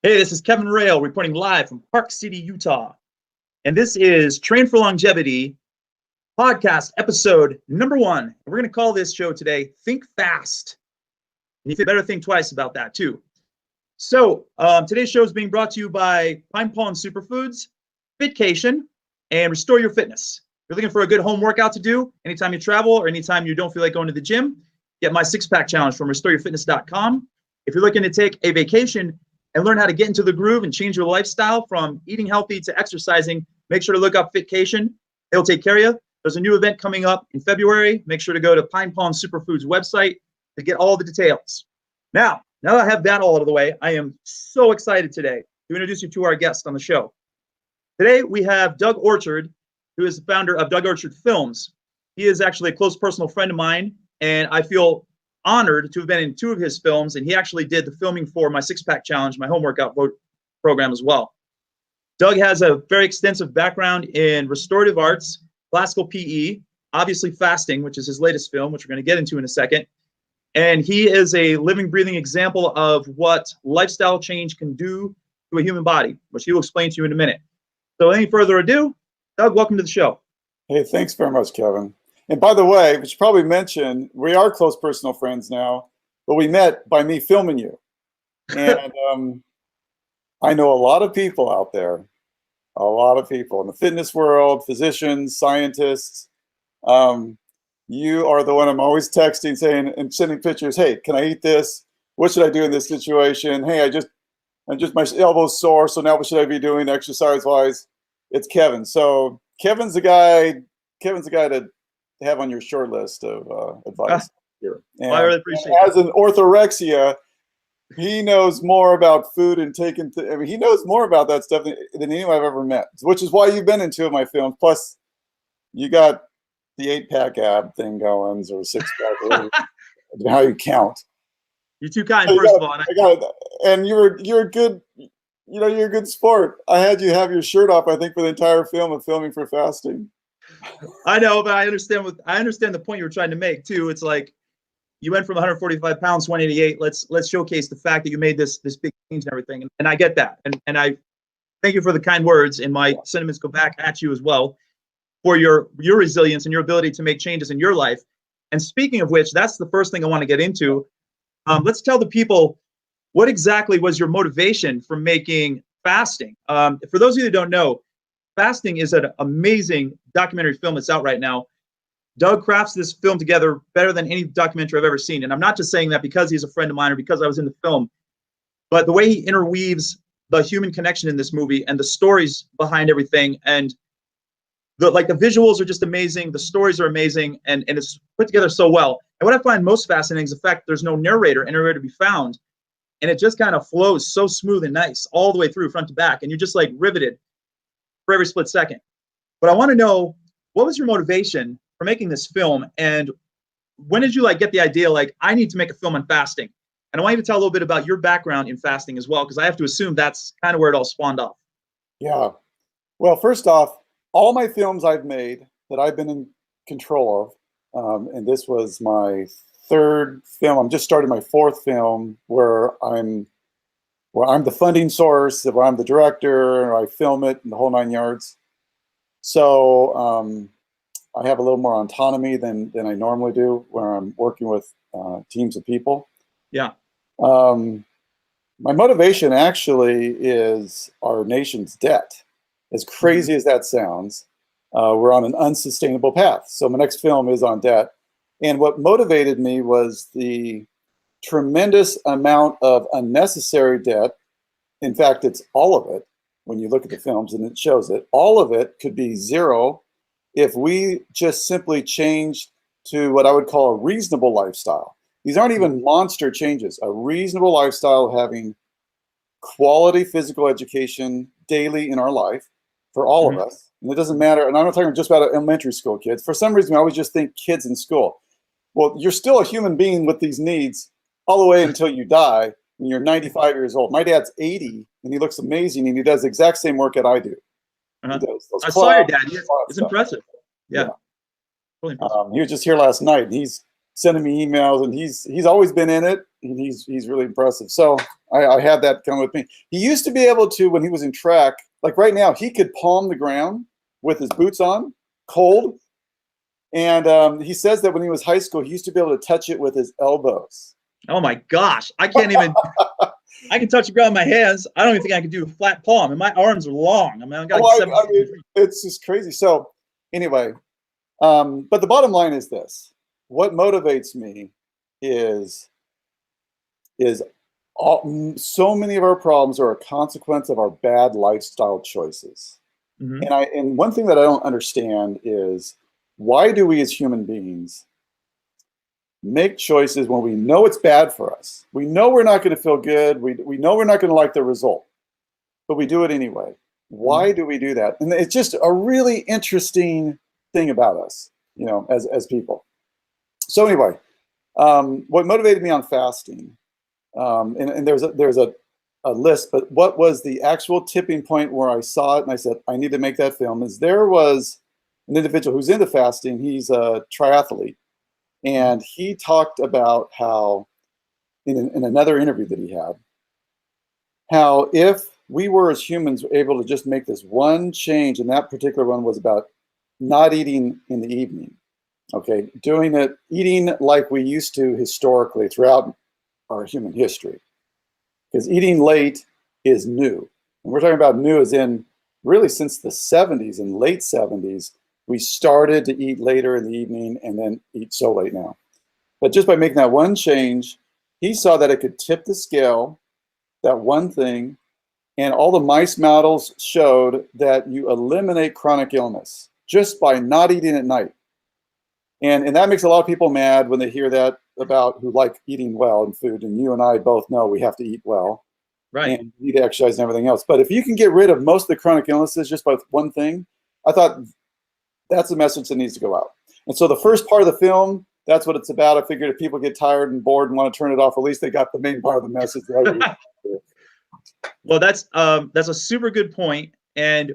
Hey, this is Kevin Rail reporting live from Park City, Utah. And this is Train for Longevity podcast episode number 1. We're going to call this show today, Think Fast. And you better think twice about that too. So today's show is being brought to you by Pine Pollen Superfoods, Fitcation, and Restore Your Fitness. If you're looking for a good home workout to do anytime you travel or anytime you don't feel like going to the gym, get my 6-pack challenge from restoreyourfitness.com. If you're looking to take a vacation and learn how to get into the groove and change your lifestyle from eating healthy to exercising, make sure to look up Fitcation. It'll take care of you. There's a new event coming up in February. Make sure to go to Pine Pollen Superfoods website to get all the details. Now that I have that all out of the way, I am so excited today to introduce you to our guest on the show. Today we have Doug Orchard, who is the founder of Doug Orchard Films. He is actually a close personal friend of mine, and I feel honored to have been in 2 of his films, and he actually did the filming for my 6-pack challenge, my home workout program as well. Doug has a very extensive background in restorative arts, classical PE, obviously fasting, which is his latest film, which we're going to get into in a second. And he is a living, breathing example of what lifestyle change can do to a human body, which he will explain to you in a minute. So any further ado, Doug, welcome to the show. Hey, thanks very much, Kevin. And by the way, we should probably mention, we are close personal friends now, but we met by me filming you. And I know a lot of people out there, a lot of people in the fitness world, physicians, scientists. You are the one I'm always texting saying and sending pictures. Hey, can I eat this? What should I do in this situation? Hey, I'm just my elbow's sore, so now what should I be doing exercise-wise? It's Kevin. So Kevin's the guy to have on your short list of advice here. And I really appreciate as an orthorexia, he knows more about food and taking. I mean, he knows more about that stuff than anyone I've ever met. Which is why you've been in 2 of my films. Plus, you got the 8-pack ab thing going, or 6-pack, how you count. You're too kind, first of all. And you're a good. You're a good sport. I had you have your shirt off, I think, for the entire film of filming for fasting. I know, but I understand the point you were trying to make too. It's like you went from 145 pounds to 188. Let's showcase the fact that you made this big change and everything. And I get that. And I thank you for the kind words, and my sentiments go back at you as well for your resilience and your ability to make changes in your life. And speaking of which, that's the first thing I want to get into. Let's tell the people, what exactly was your motivation for making fasting? For those of you that don't know, fasting is an amazing documentary film that's out right now. Doug crafts this film together better than any documentary I've ever seen. And I'm not just saying that because he's a friend of mine or because I was in the film, but the way he interweaves the human connection in this movie and the stories behind everything, and the visuals are just amazing. The stories are amazing, and it's put together so well. And what I find most fascinating is the fact there's no narrator anywhere to be found. And it just kind of flows so smooth and nice all the way through front to back. And you're just like riveted for every split second. But I want to know, what was your motivation for making this film, and when did you get the idea I need to make a film on fasting? And I want you to tell a little bit about your background in fasting as well, because I have to assume that's kind of where it all spawned off. Yeah. Well, first off, all my films I've made that I've been in control of, and this was my 3rd film. I'm just starting my 4th film where I'm the funding source, where I'm the director, I film it, and the whole 9 yards. So I have a little more autonomy than I normally do where I'm working with teams of people. Yeah. My motivation actually is our nation's debt. As crazy as that sounds, we're on an unsustainable path. So my next film is on debt. And what motivated me was the tremendous amount of unnecessary debt. In fact, it's all of it. When you look at the films and it shows it, all of it could be zero if we just simply changed to what I would call a reasonable lifestyle. These aren't even monster changes. A reasonable lifestyle, having quality physical education daily in our life for all of us. And it doesn't matter. And I'm not talking just about elementary school kids. For some reason, I always just think kids in school. Well, you're still a human being with these needs all the way until you die. when you're 95 years old. My dad's 80, and he looks amazing, and he does the exact same work that I do. He does those I saw your dad. It's stuff. impressive. Yeah. Really impressive. He was just here last night, and he's sending me emails, and he's always been in it, and he's really impressive. So I had that come with me. He used to be able to, when he was in track, like right now, he could palm the ground with his boots on, cold. And he says that when he was high school, he used to be able to touch it with his elbows. Oh my gosh, I can't even. I can touch the ground with my hands. I don't even think I can do a flat palm, and my arms are long. I mean, I've got it's just crazy. So anyway, but the bottom line is this: what motivates me is so many of our problems are a consequence of our bad lifestyle choices. And one thing that I don't understand is, why do we as human beings make choices when we know it's bad for us? We know we're not going to feel good. We know we're not going to like the result, but we do it anyway. Why do we do that? And it's just a really interesting thing about us, you know, as people. So anyway, what motivated me on fasting, and there's a list, but what was the actual tipping point where I saw it and I said, I need to make that film, is there was an individual who's into fasting. He's a triathlete. And he talked about how, in another interview that he had, how if we were as humans able to just make this one change, and that particular one was about not eating in the evening, okay, eating like we used to historically throughout our human history. Because eating late is new. And we're talking about new as in really since the 70s and late 70s, we started to eat later in the evening and then eat so late now. But just by making that one change, he saw that it could tip the scale, that one thing, and all the mice models showed that you eliminate chronic illness just by not eating at night. And that makes a lot of people mad when they hear that about who like eating well and food. And you and I both know we have to eat well. Right. And need to exercise and everything else. But if you can get rid of most of the chronic illnesses just by one thing, I thought that's the message that needs to go out. And so the first part of the film, that's what it's about. I figured if people get tired and bored and want to turn it off, at least they got the main part of the message. Well, that's a super good point. And,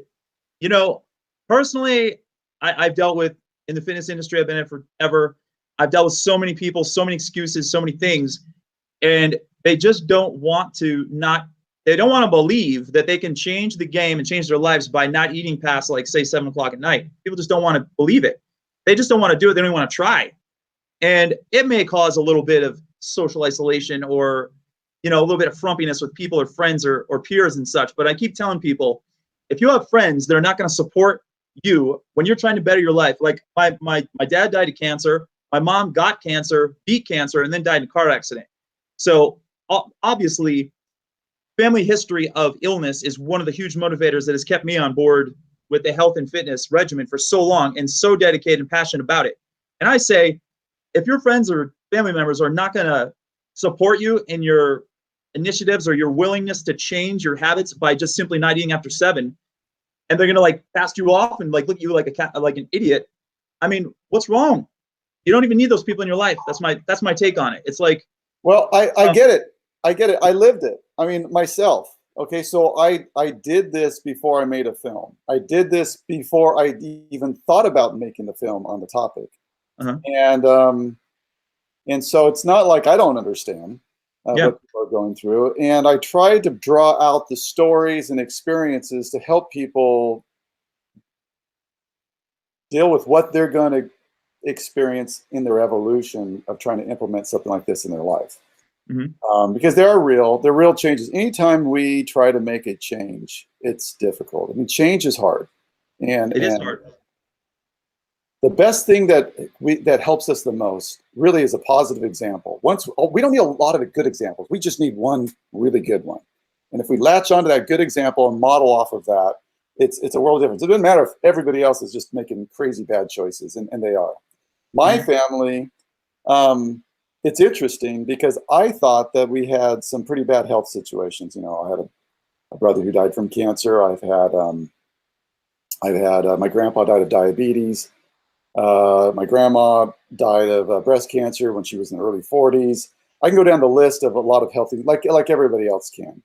you know, personally, I've dealt with, in the fitness industry, I've been in it forever. I've dealt with so many people, so many excuses, so many things, and they just don't want to they don't want to believe that they can change the game and change their lives by not eating past, like, say, 7 o'clock at night. People just don't want to believe it. They just don't want to do it. They don't even want to try. And it may cause a little bit of social isolation or, you know, a little bit of frumpiness with people or friends or peers and such. But I keep telling people, if you have friends that are not going to support you when you're trying to better your life, like my dad died of cancer, my mom got cancer, beat cancer, and then died in a car accident. So obviously, family history of illness is one of the huge motivators that has kept me on board with the health and fitness regimen for so long and so dedicated and passionate about it. And I say, if your friends or family members are not going to support you in your initiatives or your willingness to change your habits by just simply not eating after 7, and they're going to like pass you off and like look at you like an idiot, I mean, what's wrong? You don't even need those people in your life. That's my take on it. It's like, well, I get it. I get it. I lived it. I mean, myself. Okay, so I did this before I made a film. I did this before I even thought about making the film on the topic. And so it's not like I don't understand what people are going through. And I tried to draw out the stories and experiences to help people deal with what they're going to experience in their evolution of trying to implement something like this in their life. Because they're real changes. Anytime we try to make a change, it's difficult. I mean, change is hard. And it is hard. The best thing that helps us the most really is a positive example. We don't need a lot of good examples. We just need one really good one. And if we latch onto that good example and model off of that, it's a world difference. It doesn't matter if everybody else is just making crazy bad choices, and they are. My family, it's interesting because I thought that we had some pretty bad health situations. You know, I had a brother who died from cancer. I've had my grandpa died of diabetes. My grandma died of breast cancer when she was in the early 40s. I can go down the list of a lot of healthy, like everybody else can.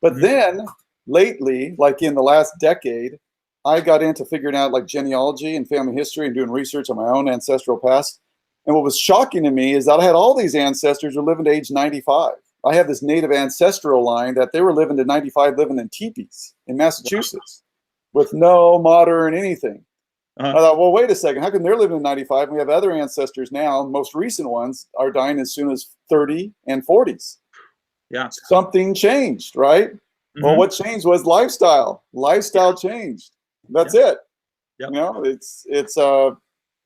But then lately, like in the last decade, I got into figuring out like genealogy and family history and doing research on my own ancestral past. And what was shocking to me is that I had all these ancestors who were living to age 95. I have this native ancestral line that they were living to 95, living in teepees in Massachusetts with no modern anything. I thought, well, wait a second. How come they're living to 95? And we have other ancestors now. Most recent ones are dying as soon as 30 and 40s. Yeah. Something changed, right? Well, what changed was lifestyle. Lifestyle changed. That's it. Yep. You know,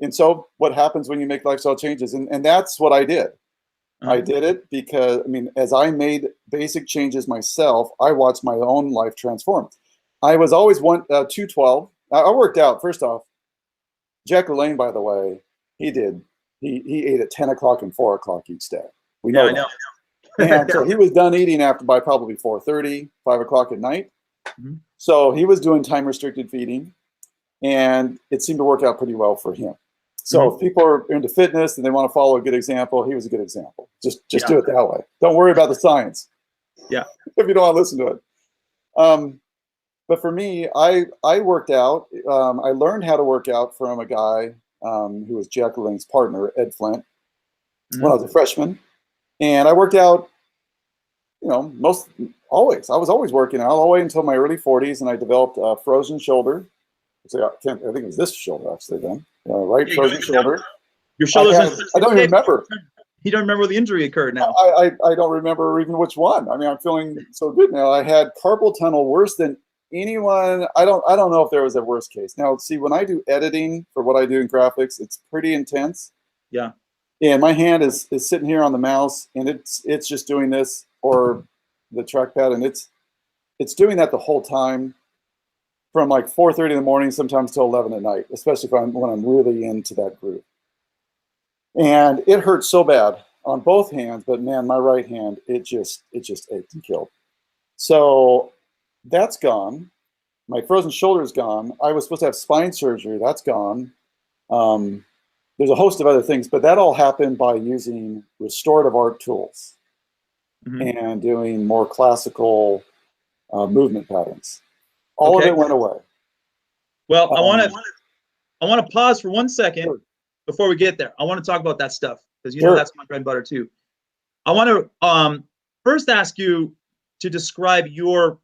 and so what happens when you make lifestyle changes? And that's what I did. I did it because, I mean, as I made basic changes myself, I watched my own life transform. I was always 212. I worked out, first off. Jack LaLanne, by the way, he ate at 10 o'clock and 4 o'clock each day. We know that. And so he was done eating by probably 4:30, 5 o'clock at night. So he was doing time-restricted feeding, and it seemed to work out pretty well for him. So if people are into fitness and they want to follow a good example, he was a good example. Just do it that way. Don't worry about the science. Yeah. If you don't want to listen to it. But for me, I worked out. I learned how to work out from a guy who was Jack LaLanne's partner, Ed Flint, when I was a freshman. And I worked out, you know, always. I was always working out all the way until my early 40s, and I developed a frozen shoulder. I think it was this shoulder actually then. Right, frozen shoulder. Your shoulders. I don't even remember. You don't remember where the injury occurred now. I don't remember even which one. I mean, I'm feeling so good now. I had carpal tunnel worse than anyone. I don't know if there was a worst case. Now, see, when I do editing for what I do in graphics, it's pretty intense. Yeah. And my hand is sitting here on the mouse, and it's just doing this, or the trackpad, and it's doing that the whole time, from like 4:30 in the morning, sometimes till 11 at night, especially when I'm really into that groove. And it hurt so bad on both hands, but man, my right hand, it just ached and killed. So that's gone. My frozen shoulder is gone. I was supposed to have spine surgery. That's gone. There's a host of other things, but that all happened by using restorative art tools and doing more classical movement patterns. All of it went away. Well, I want to pause for 1 second before we get there. I want to talk about that stuff because you know that's my bread and butter too. I want to first ask you to describe your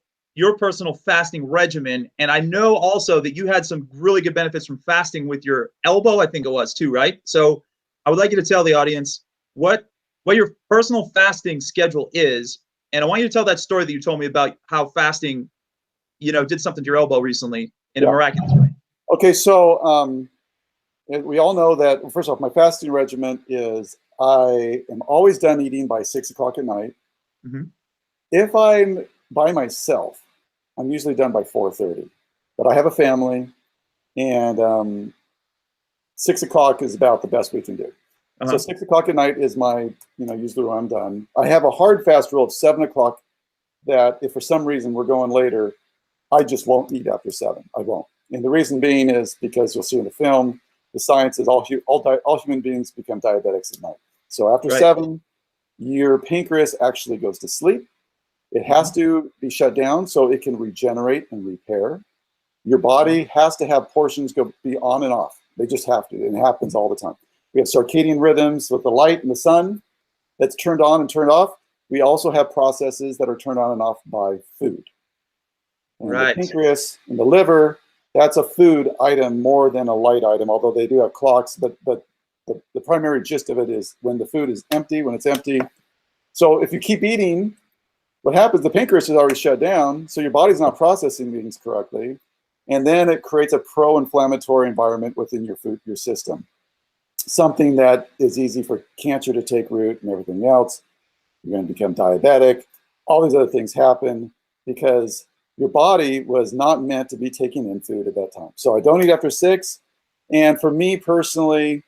personal fasting regimen, and I know also that you had some really good benefits from fasting with your elbow, I think it was too, right? So I would like you to tell the audience what your personal fasting schedule is, and I want you to tell that story that you told me about how fasting, you know, did something to your elbow recently in a miraculous way. Okay, so we all know that, first off, my fasting regimen is I am always done eating by 6 o'clock at night. If I'm by myself, I'm usually done by 4:30. But I have a family, and 6 o'clock is about the best we can do. So 6 o'clock at night is my, usually when I'm done. I have a hard fast rule of 7 o'clock that if for some reason we're going later, I just won't eat after 7. I won't. And the reason being is because you'll see in the film, the science is all human beings become diabetics at night. So after 7, your pancreas actually goes to sleep. It has to be shut down so it can regenerate and repair. Your body has to have portions be on and off. They just have to, and it happens all the time. We have circadian rhythms with the light and the sun that's turned on and turned off. We also have processes that are turned on and off by food. And the pancreas and the liver, that's a food item more than a light item, although they do have clocks, but the primary gist of it is when the food is empty, when it's empty. So if you keep eating, what happens, the pancreas is already shut down, so your body's not processing things correctly, and then it creates a pro-inflammatory environment within your system. Something that is easy for cancer to take root and everything else. You're going to become diabetic. All these other things happen because your body was not meant to be taking in food at that time. So I don't eat after 6. And for me personally,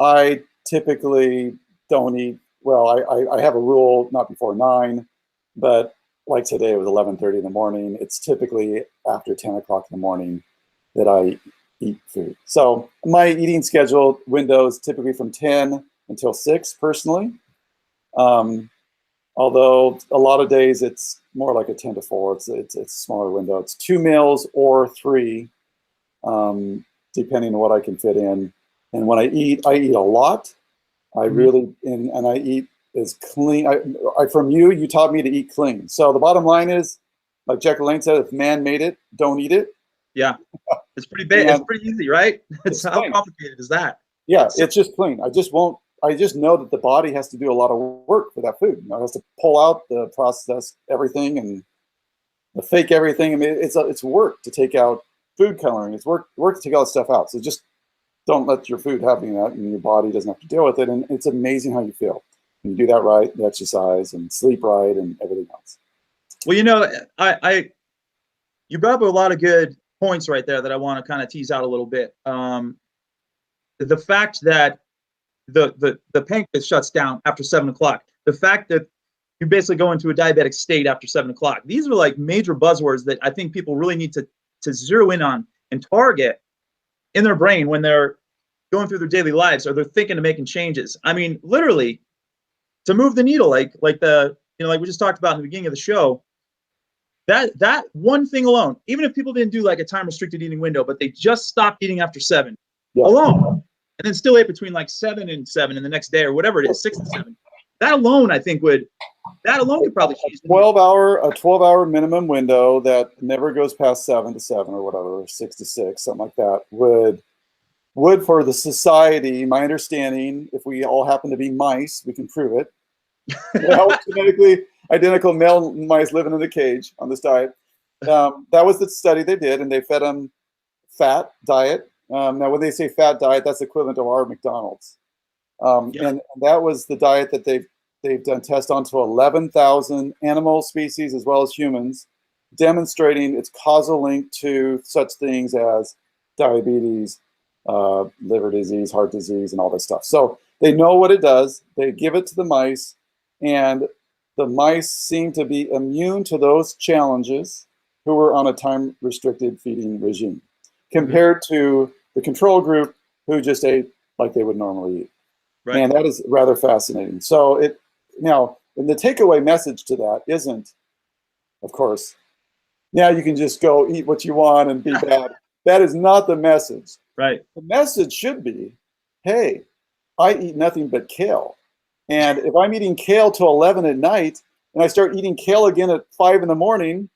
I typically don't eat, well, I have a rule not before 9, but like today it was 11:30 in the morning. It's typically after 10 o'clock in the morning that I eat food. So my eating schedule window is typically from 10 until 6 personally. Although a lot of days it's more like a 10 to 4. It's a smaller window. It's 2 meals or 3, depending on what I can fit in. And when I eat a lot. I really, and I eat as clean. From you taught me to eat clean. So the bottom line is, like Jack LaLanne said, if man made it, don't eat it. Yeah, it's pretty big. It's pretty easy, right? It's how clean. complicated is that? Yeah, it's just clean. I just know that the body has to do a lot of work for that food. You know, it has to pull out, the process everything, and the fake everything. I mean, it's work to take out food coloring. It's work to take all that stuff out. So just don't let your food having that, and your body doesn't have to deal with it. And it's amazing how you feel when you do that right, the exercise and sleep right and everything else. Well, you know, you brought up a lot of good points right there that I want to kind of tease out a little bit. The fact that the pancreas shuts down after 7 o'clock, the fact that you basically go into a diabetic state after 7 o'clock. These are like major buzzwords that I think people really need to zero in on and target in their brain when they're going through their daily lives or they're thinking of making changes. I mean, literally, to move the needle, like we just talked about in the beginning of the show, that one thing alone, even if people didn't do like a time restricted eating window, but they just stopped eating after 7 alone, and then still ate between like 7 and 7 in the next day or whatever it is, 6 and 7. That alone, I think could probably change. A 12-hour minimum window that never goes past 7 to 7 or whatever, or 6 to 6, something like that, would for the society, my understanding, if we all happen to be mice, we can prove it. Genetically identical male mice living in a cage on this diet. That was the study they did, and they fed them fat diet. Now, when they say fat diet, that's equivalent to our McDonald's. And that was the diet that they've done tests on to 11,000 animal species as well as humans, demonstrating its causal link to such things as diabetes, liver disease, heart disease, and all this stuff. So they know what it does. They give it to the mice, and the mice seem to be immune to those challenges who were on a time-restricted feeding regime, compared to the control group who just ate like they would normally eat. Right. And that is rather fascinating. So and the takeaway message to that isn't, of course, now you can just go eat what you want and be bad. That is not the message. Right. The message should be, hey, I eat nothing but kale. And if I'm eating kale till 11 at night and I start eating kale again at 5 in the morning,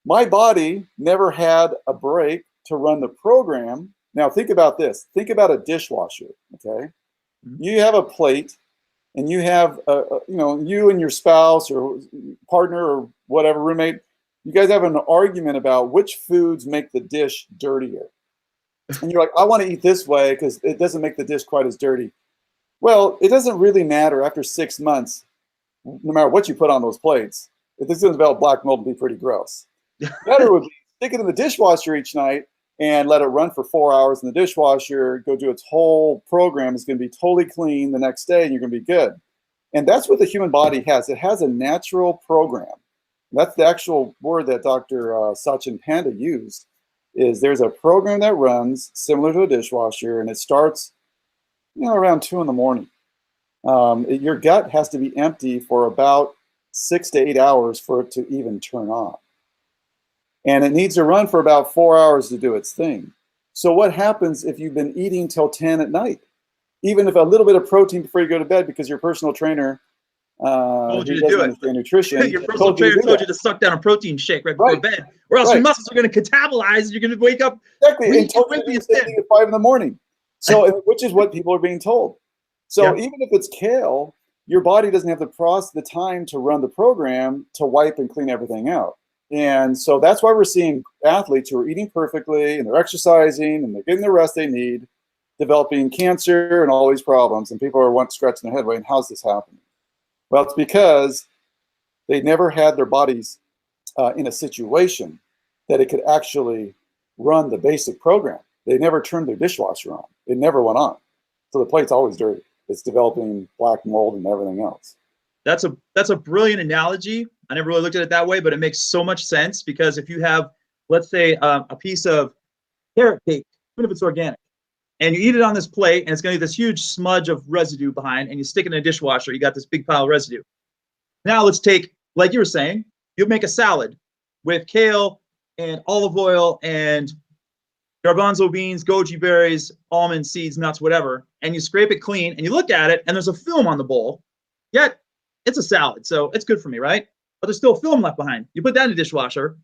my body never had a break to run the program. Now think about this. Think about a dishwasher, okay? You have a plate and you have, you and your spouse or partner or whatever, roommate, you guys have an argument about which foods make the dish dirtier. And you're like, I want to eat this way because it doesn't make the dish quite as dirty. Well, it doesn't really matter after 6 months, no matter what you put on those plates. If this is about black mold, it'd be pretty gross. Better would be stick it in the dishwasher each night and let it run for 4 hours in the dishwasher, go do its whole program. It's going to be totally clean the next day and you're going to be good. And that's what the human body has. It has a natural program. That's the actual word that Dr. Sachin Panda used, is there's a program that runs similar to a dishwasher, and it starts around 2 in the morning. Your gut has to be empty for about 6 to 8 hours for it to even turn on. And it needs to run for about 4 hours to do its thing. So what happens if you've been eating till 10 at night? Even if a little bit of protein before you go to bed because your personal trainer told you to do it. Nutrition, your personal trainer told you to suck down a protein shake right before bed, or else your muscles are going to catabolize and you're going to wake up. Exactly. And told you to eat at 5 in the morning. So, which is what people are being told. So even if it's kale, your body doesn't have the time to run the program to wipe and clean everything out. And so that's why we're seeing athletes who are eating perfectly and they're exercising and they're getting the rest they need, developing cancer and all these problems. And people are scratching their head, waiting, how's this happening? Well, it's because they never had their bodies in a situation that it could actually run the basic program. They never turned their dishwasher on. It never went on. So the plate's always dirty. It's developing black mold and everything else. That's a brilliant analogy. I never really looked at it that way, but it makes so much sense, because if you have, let's say, a piece of carrot cake, even if it's organic, and you eat it on this plate, and it's going to be this huge smudge of residue behind, and you stick it in a dishwasher, you got this big pile of residue. Now let's take, like you were saying, you make a salad with kale and olive oil and garbanzo beans, goji berries, almond seeds, nuts, whatever, and you scrape it clean and you look at it and there's a film on the bowl, yet it's a salad, so it's good for me, right? But there's still film left behind. You put that in the dishwasher,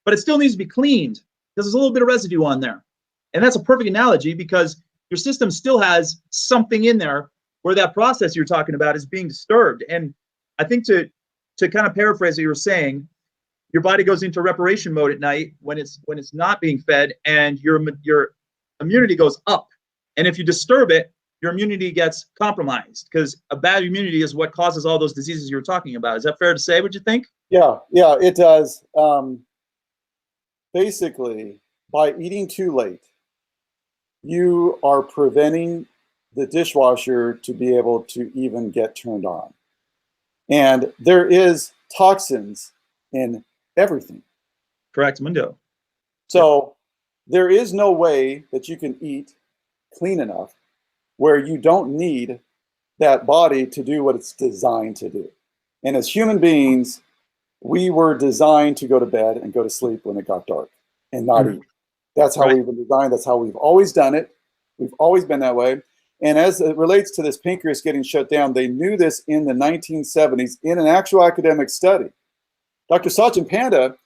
but it still needs to be cleaned because there's a little bit of residue on there. And that's a perfect analogy because your system still has something in there where that process you're talking about is being disturbed. And I think to kind of paraphrase what you were saying, your body goes into reparation mode at night when it's not being fed, and your immunity goes up. And if you disturb it, your immunity gets compromised because a bad immunity is what causes all those diseases you were talking about. Is that fair to say? Would you think? Yeah, it does. Basically, by eating too late, you are preventing the dishwasher to be able to even get turned on. And there is toxins in everything. Correct, Mundo. So there is no way that you can eat clean enough where you don't need that body to do what it's designed to do. And as human beings, we were designed to go to bed and go to sleep when it got dark and not eat. That's how we've been designed. That's how we've always done it. We've always been that way. And as it relates to this pancreas getting shut down, they knew this in the 1970s in an actual academic study. Dr. Sachin Panda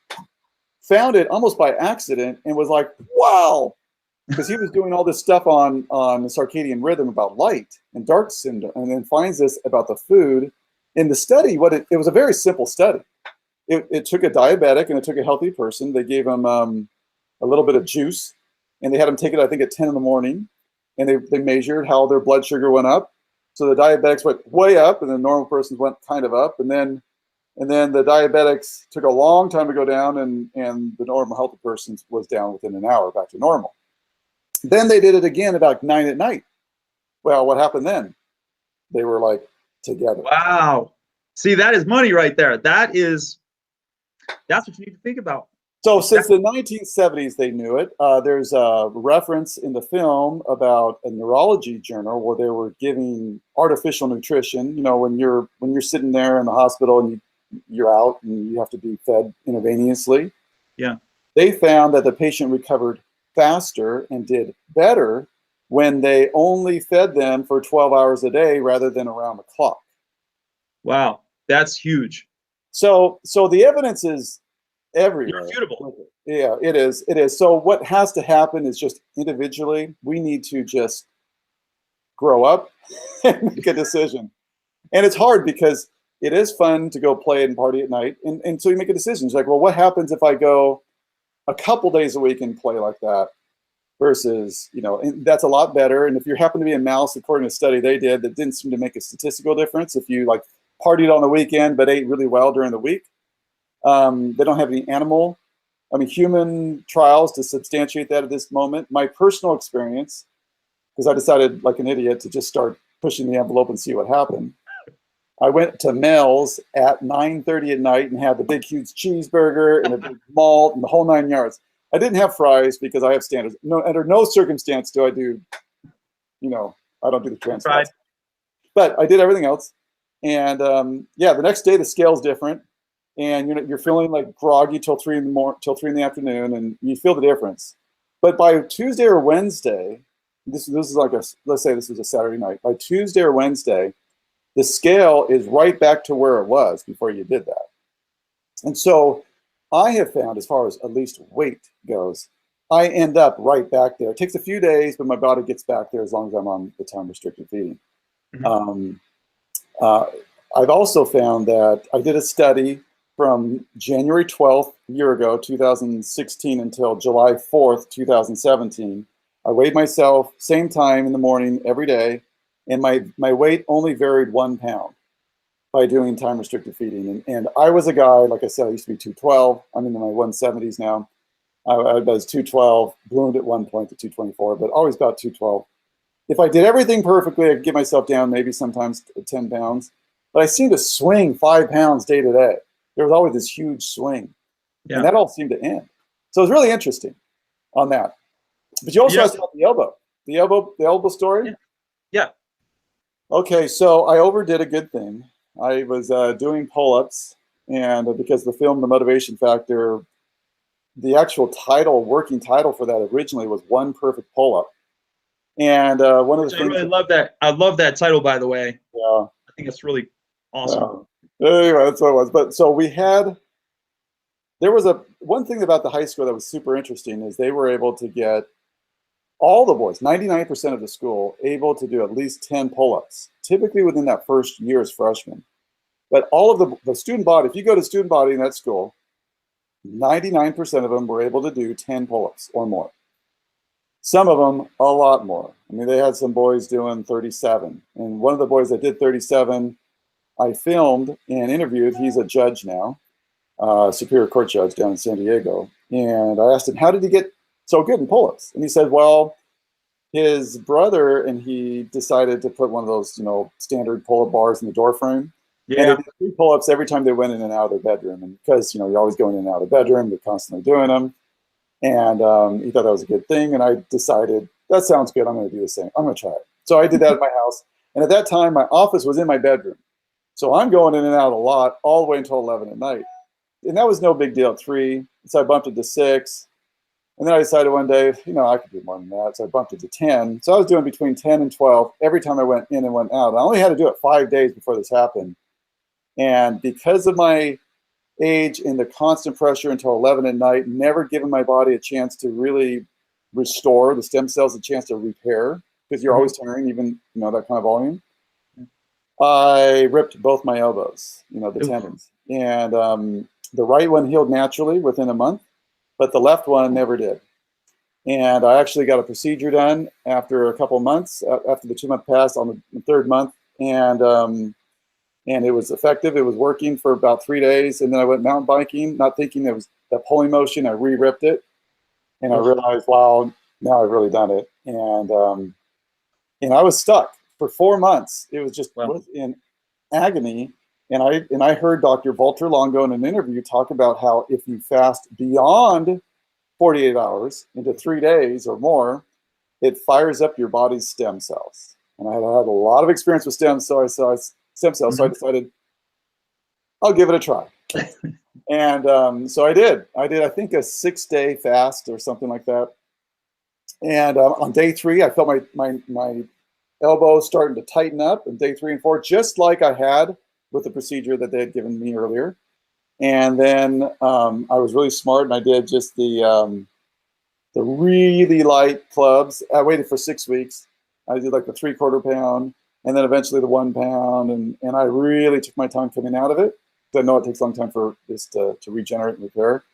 found it almost by accident and was like, wow, because he was doing all this stuff on the circadian rhythm about light and dark syndrome, and then finds this about the food. In the study, it was a very simple study. It took a diabetic and it took a healthy person. They gave them a little bit of juice, and they had them take it, I think, at 10 in the morning. And they measured how their blood sugar went up. So the diabetics went way up, and the normal persons went kind of up. And then the diabetics took a long time to go down, and the normal healthy persons was down within an hour, back to normal. Then they did it again about 9 at night. Well, what happened then? They were like together. Wow. See, that is money right there. That's what you need to think about. So since the 1970s, they knew it. There's a reference in the film about a neurology journal where they were giving artificial nutrition. You know, when you're sitting there in the hospital and you're out and you have to be fed intravenously. Yeah. They found that the patient recovered faster and did better when they only fed them for 12 hours a day rather than around the clock. Wow, that's huge. So the evidence is everywhere. Irrefutable. Yeah, it is. It is. So what has to happen is just individually, we need to just grow up and make a decision. And it's hard because it is fun to go play and party at night. And so you make a decision. It's like, well, what happens if I go a couple days a week and play like that versus, and that's a lot better. And if you happen to be a mouse, according to a study they did, that didn't seem to make a statistical difference. If you like partied on the weekend but ate really well during the week, they don't have any human trials to substantiate that at this moment. My personal experience, because I decided like an idiot to just start pushing the envelope and see what happened. I went to Mel's at 9:30 at night and had the big, huge cheeseburger and a big malt and the whole 9 yards. I didn't have fries because I have standards. No, under no circumstance do I do, I don't do the trans fats. But I did everything else. And the next day the scale's different. And you're feeling like groggy till 3 in the afternoon, and you feel the difference. But by Tuesday or Wednesday, this is like let's say this was a Saturday night. By Tuesday or Wednesday, the scale is right back to where it was before you did that. And so I have found, as far as at least weight goes, I end up right back there. It takes a few days, but my body gets back there as long as I'm on the time-restricted feeding. Mm-hmm. I've also found that I did a study from January 12th, a year ago, 2016, until July 4th, 2017. I weighed myself, same time in the morning, every day, and my weight only varied 1 pound by doing time-restricted feeding. And I was a guy, like I said, I used to be 212. I'm in my 170s now. I was 212, ballooned at one point to 224, but always about 212. If I did everything perfectly, I could get myself down maybe sometimes 10 pounds. But I seemed to swing 5 pounds day to day. There was always this huge swing. Yeah. And that all seemed to end. So it was really interesting on that. But you also asked about the elbow story? Yeah. Okay, so I overdid a good thing. I was doing pull-ups, and because the film, The Motivation Factor, the actual title, working title for that originally was One Perfect Pull-Up. And one of the I things— really love that. I love that title, by the way. Yeah. I think it's really awesome. Anyway, that's what it was. But so there was one thing about the high school that was super interesting is they were able to get all the boys, 99% of the school, able to do at least 10 pull-ups, typically within that first year as freshmen. But all of the student body, if you go to student body in that school, 99% of them were able to do 10 pull-ups or more. Some of them a lot more. I mean, they had some boys doing 37. And one of the boys that did 37, I filmed and interviewed. He's a judge now, Superior Court judge down in San Diego. And I asked him, how did he get so good in pull-ups? And he said, well, his brother and he decided to put one of those, standard pull-up bars in the door frame. Yeah. And they did 3 pull-ups every time they went in and out of their bedroom. And because, you're always going in and out of the bedroom, they're constantly doing them. And he thought that was a good thing. And I decided, that sounds good. I'm going to do the same. I'm going to try it. So I did that at my house. And at that time, my office was in my bedroom. So I'm going in and out a lot all the way until 11 at night. And that was no big deal at 3. So I bumped it to 6. And then I decided one day, I could do more than that. So I bumped it to 10. So I was doing between 10 and 12 every time I went in and went out. I only had to do it 5 days before this happened. And because of my age and the constant pressure until 11 at night, never giving my body a chance to really restore the stem cells, a chance to repair, because you're always tiring, even, that kind of volume. I ripped both my elbows, the tendons. And the right one healed naturally within a month, but the left one never did. And I actually got a procedure done after a couple of months, after the 2-month pass on the 3rd month. And it was effective. It was working for about 3 days. And then I went mountain biking, not thinking it was that pulling motion. I re-ripped it. And I realized, wow, now I've really done it. And I was stuck for 4 months. It was just was in agony. And I heard Dr. Walter Longo in an interview talk about how if you fast beyond 48 hours into 3 days or more, it fires up your body's stem cells. And I had a lot of experience with stem cells. So I decided I'll give it a try. And so I did. I think, a 6-day fast or something like that. And on day 3, I felt my elbow starting to tighten up. And day 3 and 4, just like I had with the procedure that they had given me earlier. And then I was really smart, and I did just the really light clubs. I waited for 6 weeks. I did like the 3/4 pound, and then eventually the 1 pound. And I really took my time coming out of it. I know it takes a long time for this to regenerate and repair.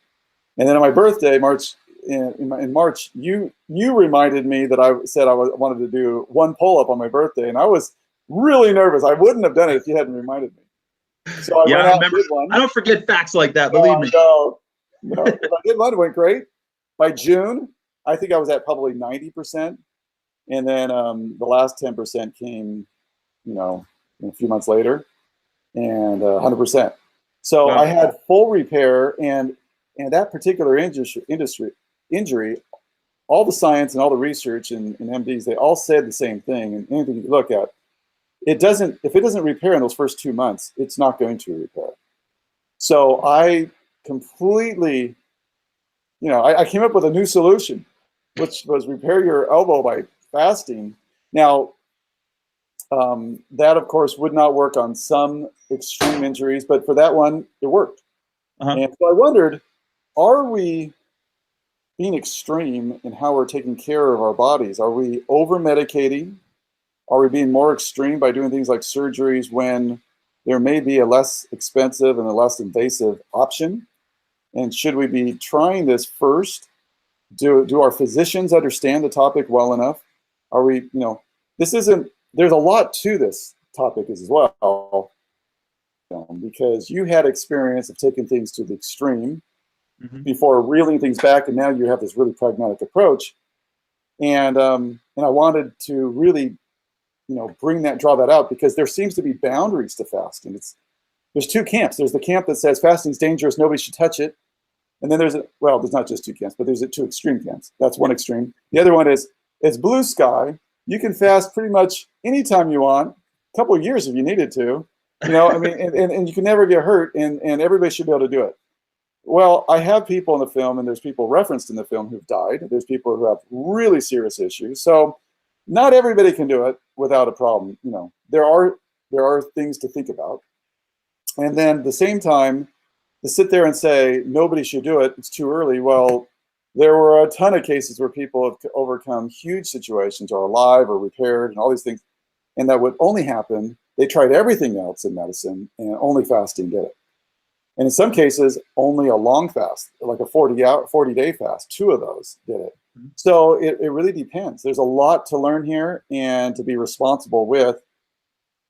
And then on my birthday, in March, you reminded me that I said I wanted to do 1 pull-up on my birthday, and I was really nervous. I wouldn't have done it if you hadn't reminded me. So I went out and did one. I don't forget facts like that, believe me. No. I did one. It went great. By June, I think I was at probably 90%. And then the last 10% came, a few months later, and 100%. So I had full repair, and that particular injury, all the science and all the research and MDs, they all said the same thing. And anything you look at, if it doesn't repair in those first 2 months, it's not going to repair. So I completely, I came up with a new solution, which was repair your elbow by fasting. Now, that of course would not work on some extreme injuries, but for that one, it worked. And so I wondered, are we being extreme in how we're taking care of our bodies? Are we over-medicating? Are we being more extreme by doing things like surgeries when there may be a less expensive and a less invasive option? And should we be trying this first? Do our physicians understand the topic well enough? Are we, there's a lot to this topic as well, because you had experience of taking things to the extreme before reeling things back, and now you have this really pragmatic approach. And I wanted to really, draw that out, because there seems to be boundaries to fasting. There's 2 camps. There's the camp that says fasting's dangerous, nobody should touch it. And then there's not just 2 camps, but there's 2 extreme camps. That's one extreme. The other one is, it's blue sky. You can fast pretty much anytime you want, a couple of years if you needed to. You know, I mean, and you can never get hurt, and everybody should be able to do it. Well, I have people in the film, and there's people referenced in the film who've died. There's people who have really serious issues. So not everybody can do it without a problem. You know, there are things to think about. And then at the same time, to sit there and say nobody should do it, it's too early. Well, there were a ton of cases where people have overcome huge situations, are alive or repaired, and all these things. And that would only happen, they tried everything else in medicine, and only fasting did it. And in some cases, only a long fast, like a 40-day fast, 2 of those did it. So it really depends. There's a lot to learn here and to be responsible with.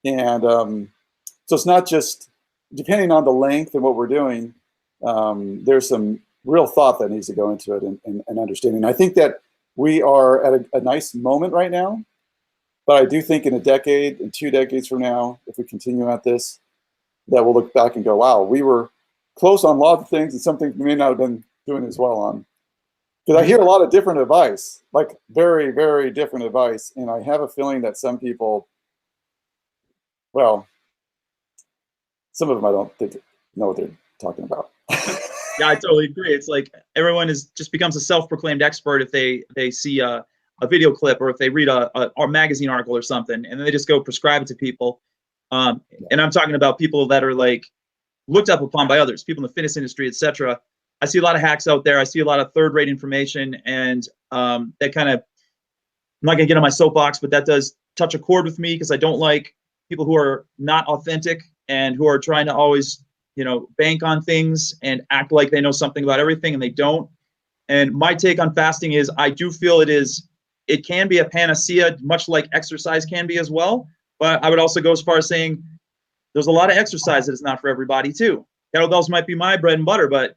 And so it's not just, depending on the length and what we're doing, there's some real thought that needs to go into it and understanding. I think that we are at a nice moment right now, but I do think in a decade, in 2 decades from now, if we continue at this, that we'll look back and go, wow, we were close on a lot of things, and some things we may not have been doing as well on. Because I hear a lot of different advice, like very, very different advice. And I have a feeling that some people, well, some of them I don't think know what they're talking about. Yeah, I totally agree. It's like everyone just becomes a self-proclaimed expert if they see a video clip, or if they read a magazine article or something, and then they just go prescribe it to people. And I'm talking about people that are like looked up upon by others, people in the fitness industry, etc. I see a lot of hacks out there. I see a lot of third-rate information, and that kind of, I'm not gonna get on my soapbox, but that does touch a chord with me, because I don't like people who are not authentic and who are trying to always, you know, bank on things and act like they know something about everything, and they don't. And my take on fasting is, I do feel it can be a panacea, much like exercise can be as well. But I would also go as far as saying there's a lot of exercise that is not for everybody too. Kettlebells might be my bread and butter, but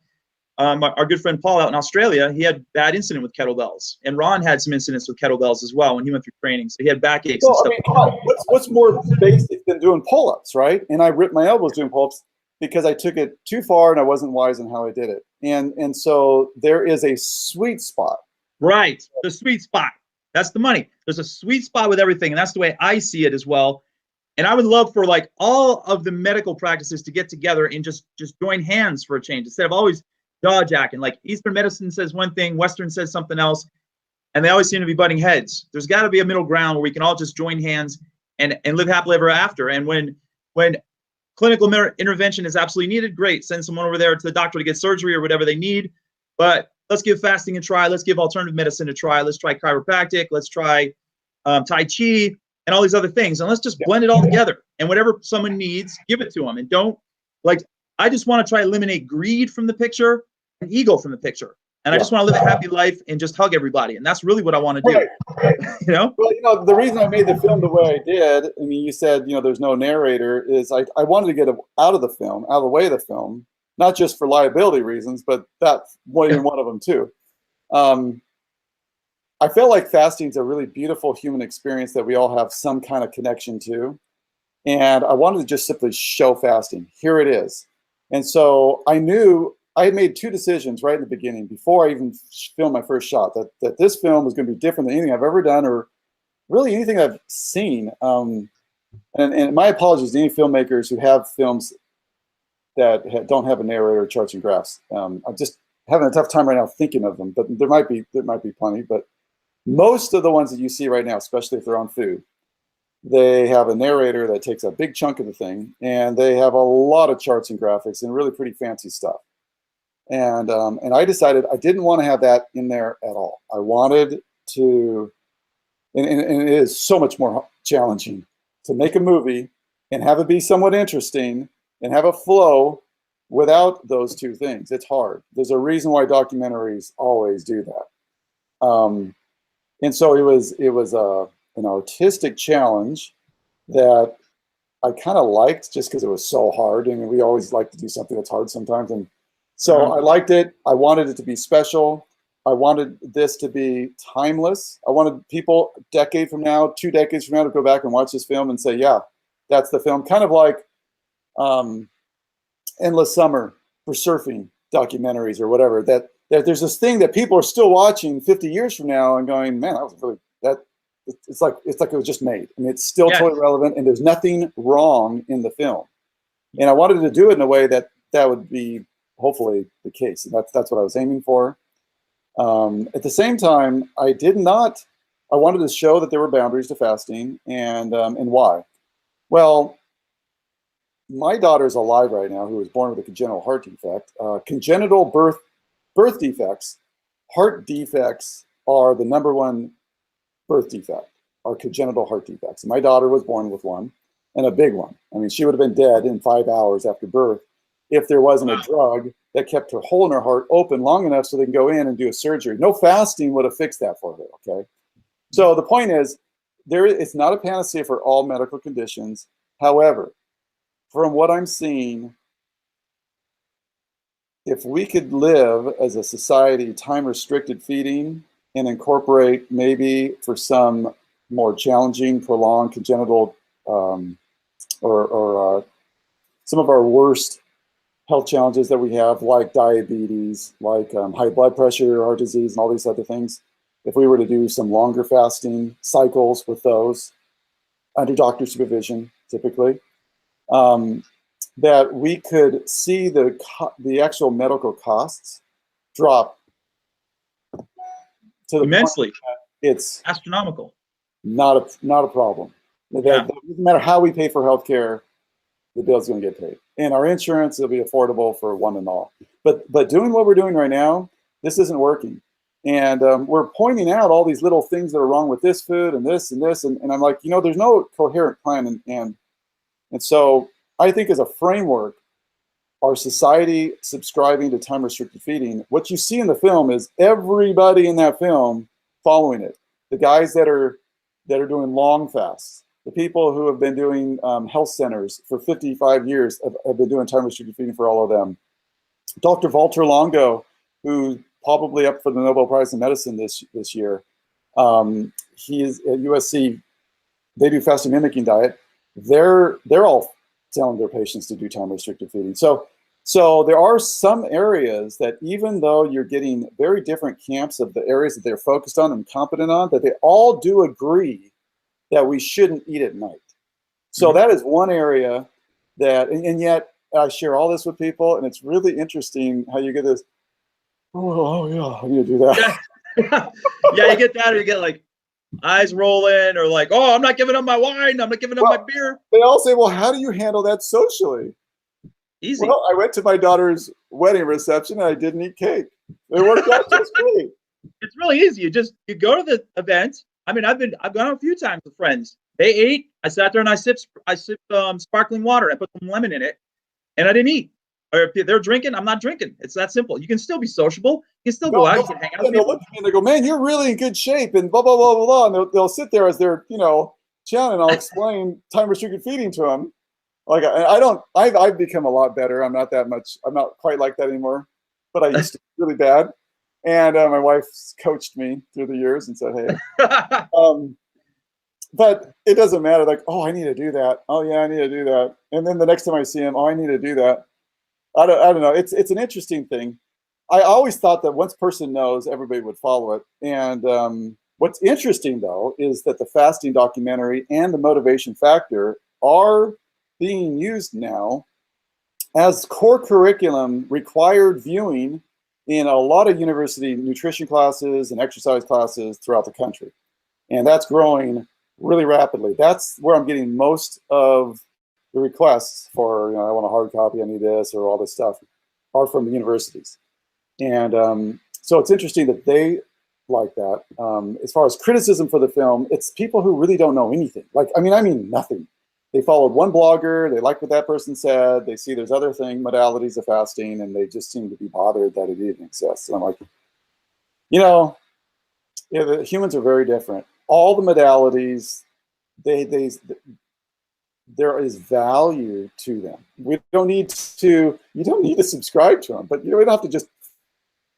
our good friend Paul out in Australia, he had bad incident with kettlebells, and Ron had some incidents with kettlebells as well when he went through training. So he had backaches and stuff. I mean, what's more basic than doing pull-ups, right? And I ripped my elbows doing pull-ups because I took it too far and I wasn't wise in how I did it. And so there is a sweet spot. Right, the sweet spot. That's the money. There's a sweet spot with everything, and that's the way I see it as well. And I would love for like all of the medical practices to get together and just join hands for a change, instead of always dodge-jacking. Like Eastern medicine says one thing, Western says something else, and they always seem to be butting heads. There's got to be a middle ground where we can all just join hands and live happily ever after. And when clinical intervention is absolutely needed, great, send someone over there to the doctor to get surgery or whatever they need. But let's give fasting a try. Let's give alternative medicine a try. Let's try chiropractic. Let's try Tai Chi and all these other things. And let's just blend it all together. And whatever someone needs, give it to them. And don't, like, I just want to try to eliminate greed from the picture and ego from the picture. And I just want to live a happy life and just hug everybody. And that's really what I want to do. Right. You know? Well, you know, the reason I made the film the way I did, I mean, you said, you know, there's no narrator, is I wanted to get out of the film, out of the way of the film, not just for liability reasons, but that's one of them too. I feel like fasting is a really beautiful human experience that we all have some kind of connection to. And I wanted to just simply show fasting. Here it is. And so I knew I had made 2 decisions right in the beginning, before I even filmed my first shot, that this film was going to be different than anything I've ever done, or really anything I've seen. And my apologies to any filmmakers who have films that don't have a narrator, charts and graphs. I'm just having a tough time right now thinking of them, but there might be plenty. But most of the ones that you see right now, especially if they're on food, they have a narrator that takes a big chunk of the thing, and they have a lot of charts and graphics and really pretty fancy stuff. And I decided I didn't want to have that in there at all. I wanted to, and it is so much more challenging to make a movie and have it be somewhat interesting and have a flow without those 2 things. It's hard. There's a reason why documentaries always do that. And so it was an artistic challenge that I kind of liked, just because it was so hard. And we always like to do something that's hard sometimes. And so I liked it. I wanted it to be special. I wanted this to be timeless. I wanted people a decade from now, 2 decades from now, to go back and watch this film and say, yeah, that's the film. Kind of like Endless Summer for surfing documentaries or whatever, that there's this thing that people are still watching 50 years from now and going, man, that was really, it's like it was just made. I mean, it's still totally relevant, and there's nothing wrong in the film. And I wanted to do it in a way that would be hopefully the case. And that's what I was aiming for. At the same time, I wanted to show that there were boundaries to fasting and why. Well, my daughter's alive right now, who was born with a congenital heart defect. Congenital birth defects, heart defects are the #1 birth defect, are congenital heart defects. And my daughter was born with one, and a big one. I mean, she would have been dead in 5 hours after birth if there wasn't a drug that kept her hole in her heart open long enough so they can go in and do a surgery. No fasting would have fixed that for her, okay? So the point is, it's not a panacea for all medical conditions. However, from what I'm seeing, if we could live as a society time-restricted feeding and incorporate maybe for some more challenging, prolonged congenital or some of our worst health challenges that we have, like diabetes, like high blood pressure, heart disease, and all these other things, if we were to do some longer fasting cycles with those under doctor supervision, typically, that we could see the actual medical costs drop to the immensely. It's astronomical. Not a problem. It doesn't matter how we pay for healthcare, the bill's going to get paid, and our insurance will be affordable for one and all. But doing what we're doing right now, this isn't working, and we're pointing out all these little things that are wrong with this food and this and this, and I'm like, there's no coherent plan, and so I think as a framework, our society subscribing to time-restricted feeding, what you see in the film is everybody in that film following it. The guys that are doing long fasts, the people who have been doing health centers for 55 years have been doing time-restricted feeding for all of them. Dr. Walter Longo, who's probably up for the Nobel Prize in Medicine this year, he is at USC. They do fasting mimicking diet. They're all telling their patients to do time-restricted feeding. So there are some areas that, even though you're getting very different camps of the areas that they're focused on and competent on, that they all do agree that we shouldn't eat at night. So that is one area that, and yet I share all this with people, and it's really interesting how you get this, oh yeah, I need to do that. Yeah, you get that, or you get like eyes rolling, or like, oh, I'm not giving up my wine, I'm not giving up my beer. They all say, well, how do you handle that socially? Easy. Well, I went to my daughter's wedding reception and I didn't eat cake. It worked out just great. It's really easy. You go to the event. I mean, I've gone a few times with friends. They ate. I sat there and I sipped sparkling water. I put some lemon in it, and I didn't eat. Or if they're drinking, I'm not drinking. It's that simple. You can still be sociable. You can still go out. You can hang out with people. They'll look at me and they go, man, you're really in good shape, and blah, blah, blah, blah, blah. And they'll sit there as they're, chatting, and I'll explain time-restricted feeding to them. Like, I've become a lot better. I'm not quite like that anymore, but I used to be really bad. And my wife coached me through the years and said, hey, but it doesn't matter. Like, oh, I need to do that. Oh yeah, I need to do that. And then the next time I see him, oh, I need to do that. I don't know. It's an interesting thing. I always thought that once a person knows, everybody would follow it. And what's interesting though, is that the fasting documentary and the motivation factor are being used now as core curriculum required viewing in a lot of university nutrition classes and exercise classes throughout the country. And that's growing really rapidly. That's where I'm getting most of the requests for, I want a hard copy, I need this, or all this stuff, are from the universities. And so it's interesting that they like that. As far as criticism for the film, it's people who really don't know anything. Like, I mean nothing. They followed one blogger, they like what that person said, they see there's other modalities of fasting, and they just seem to be bothered that it even exists. And I'm like, the humans are very different. All the modalities, there is value to them. You don't need to subscribe to them, but you don't have to just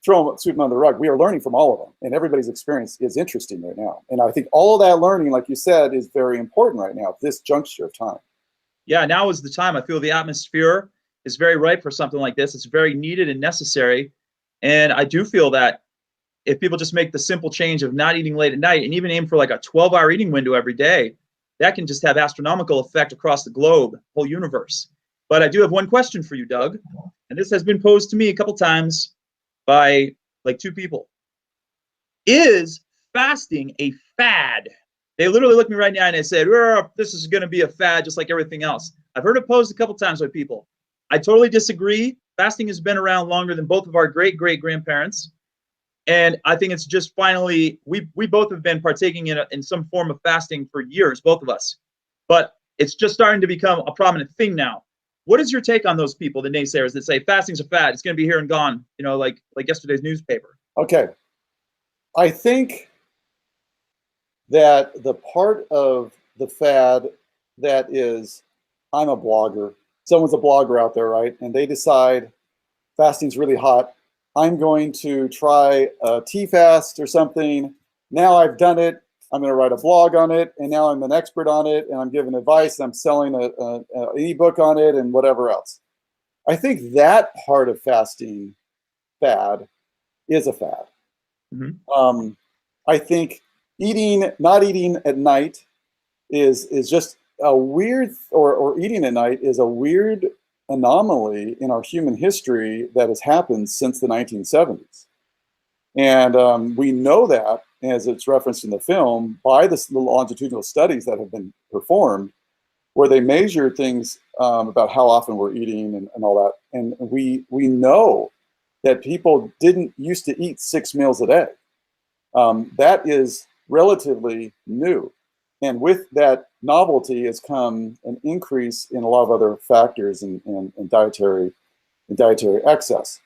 sweep them on the rug. We are learning from all of them, and everybody's experience is interesting right now. And I think all of that learning, like you said, is very important right now at this juncture of time. Yeah, now is the time. I feel the atmosphere is very ripe for something like this. It's very needed and necessary. And I do feel that if people just make the simple change of not eating late at night and even aim for like a 12-hour eating window every day, that can just have astronomical effect across the globe, whole universe. But I do have one question for you, Doug. And this has been posed to me a couple times by like 2 people. Is fasting a fad? They literally looked me right in the eye and they said, this is going to be a fad just like everything else. I've heard it posed a couple times by people. I totally disagree. Fasting has been around longer than both of our great-great-grandparents. And I think it's just finally, we both have been partaking in some form of fasting for years, both of us. But it's just starting to become a prominent thing now. What is your take on those people, the naysayers that say fasting's a fad, it's going to be here and gone, you know, like yesterday's newspaper? Okay. I think that the part of the fad that is, I'm a blogger. Someone's a blogger out there, right? And they decide fasting's really hot. I'm going to try a tea fast or something. Now I've done it. I'm going to write a blog on it. And now I'm an expert on it. And I'm giving advice. And I'm selling an ebook on it and whatever else. I think that part of fasting fad is a fad. Mm-hmm. I think not eating at night is just a weird, or eating at night is a weird anomaly in our human history that has happened since the 1970s. And we know that, as it's referenced in the film, by the longitudinal studies that have been performed, where they measure things about how often we're eating and all that. And we know that people didn't used to eat 6 meals a day. That is relatively new. And with that novelty has come an increase in a lot of other factors in dietary excess,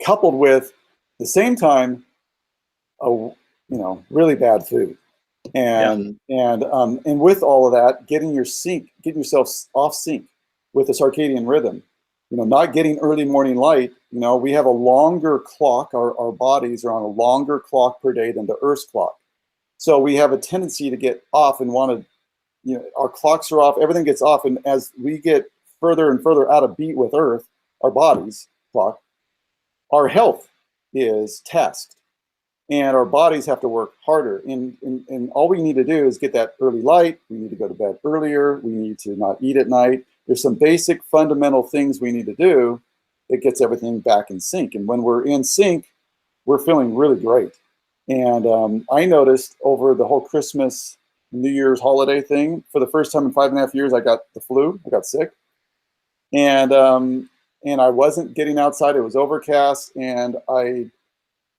coupled with, at the same time, really bad food. And with all of that, getting yourself off sync with the circadian rhythm, not getting early morning light. We have a longer clock. Our bodies are on a longer clock per day than the Earth's clock. So we have a tendency to get off and want to, our clocks are off, everything gets off. And as we get further and further out of beat with Earth, our body's clock, our health is tasked. And our bodies have to work harder. And all we need to do is get that early light. We need to go to bed earlier. We need to not eat at night. There's some basic fundamental things we need to do that gets everything back in sync. And when we're in sync, we're feeling really great. And I noticed over the whole Christmas, New Year's holiday thing, for the first time in 5.5 years, I got the flu. I got sick. And I wasn't getting outside. It was overcast. And I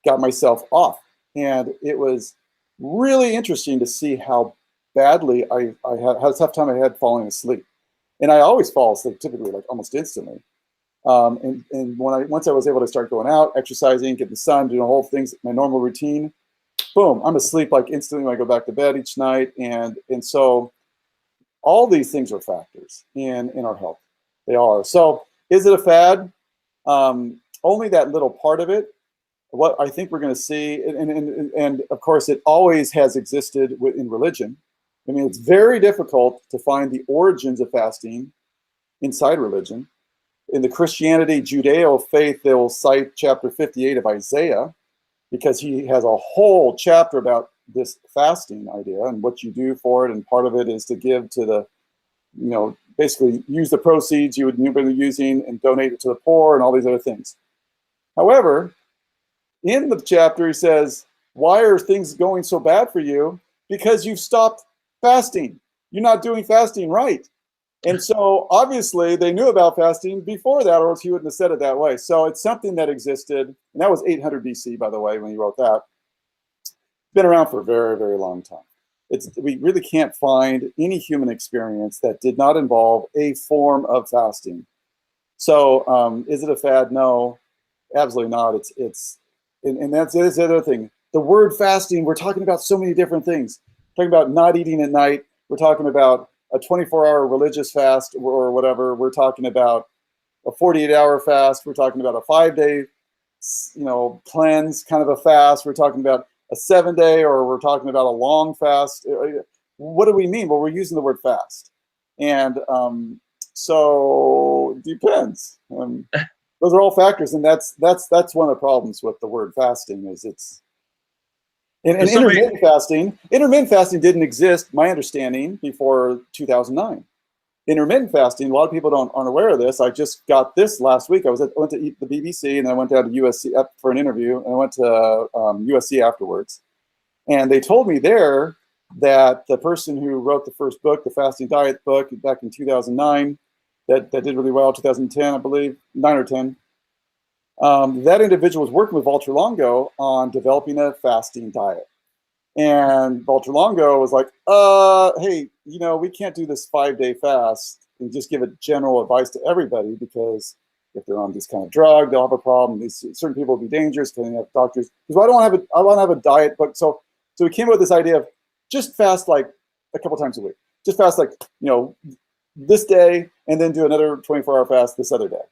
got myself off. And it was really interesting to see how badly I had a tough time I had falling asleep. And I always fall asleep, typically, like almost instantly. And once I was able to start going out, exercising, getting the sun, doing the whole things, my normal routine, boom, I'm asleep like instantly when I go back to bed each night. And so all these things are factors in our health. They are. So is it a fad? Only that little part of it. What I think we're going to see, and of course it always has existed in religion. I mean, it's very difficult to find the origins of fasting inside religion. In the Christianity, Judeo faith, they will cite chapter 58 of Isaiah, because he has a whole chapter about this fasting idea and what you do for it. And part of it is to give to the, basically use the proceeds you would normally be using and donate it to the poor and all these other things. However, in the chapter, he says, why are things going so bad for you? Because you've stopped fasting. You're not doing fasting right. And so obviously they knew about fasting before that, or else he wouldn't have said it that way. So it's something that existed. And that was 800 BC, by the way, when he wrote that. It's been around for a very, very long time. We really can't find any human experience that did not involve a form of fasting. So is it a fad? No, absolutely not. And that's the other thing. The word fasting, we're talking about so many different things. We're talking about not eating at night. We're talking about a 24-hour religious fast or whatever. We're talking about a 48-hour fast. We're talking about a 5-day, cleanse kind of a fast. We're talking about a 7-day, or we're talking about a long fast. What do we mean? Well, we're using the word fast. And so it depends. Those are all factors. And that's one of the problems with the word fasting is it's, and intermittent fasting didn't exist, my understanding, before 2009. intermittent fasting, a lot of people aren't aware of this. I just got this last week. I went to eat the BBC, and then I went down to USC for an interview, and I went to USC afterwards. And they told me there that the person who wrote the first book, the Fasting Diet book, back in 2009, that did really well, 2010, I believe, 9 or 10, that individual was working with Walter Longo on developing a fasting diet. And Walter Longo was like, hey, we can't do this 5-day fast and just give it general advice to everybody, because if they're on this kind of drug, they'll have a problem. These certain people will be dangerous because they have doctors. Because I want to have a diet, but so we came up with this idea of just fast like a couple times a week. Just fast like, this day, and then do another 24-hour fast this other day.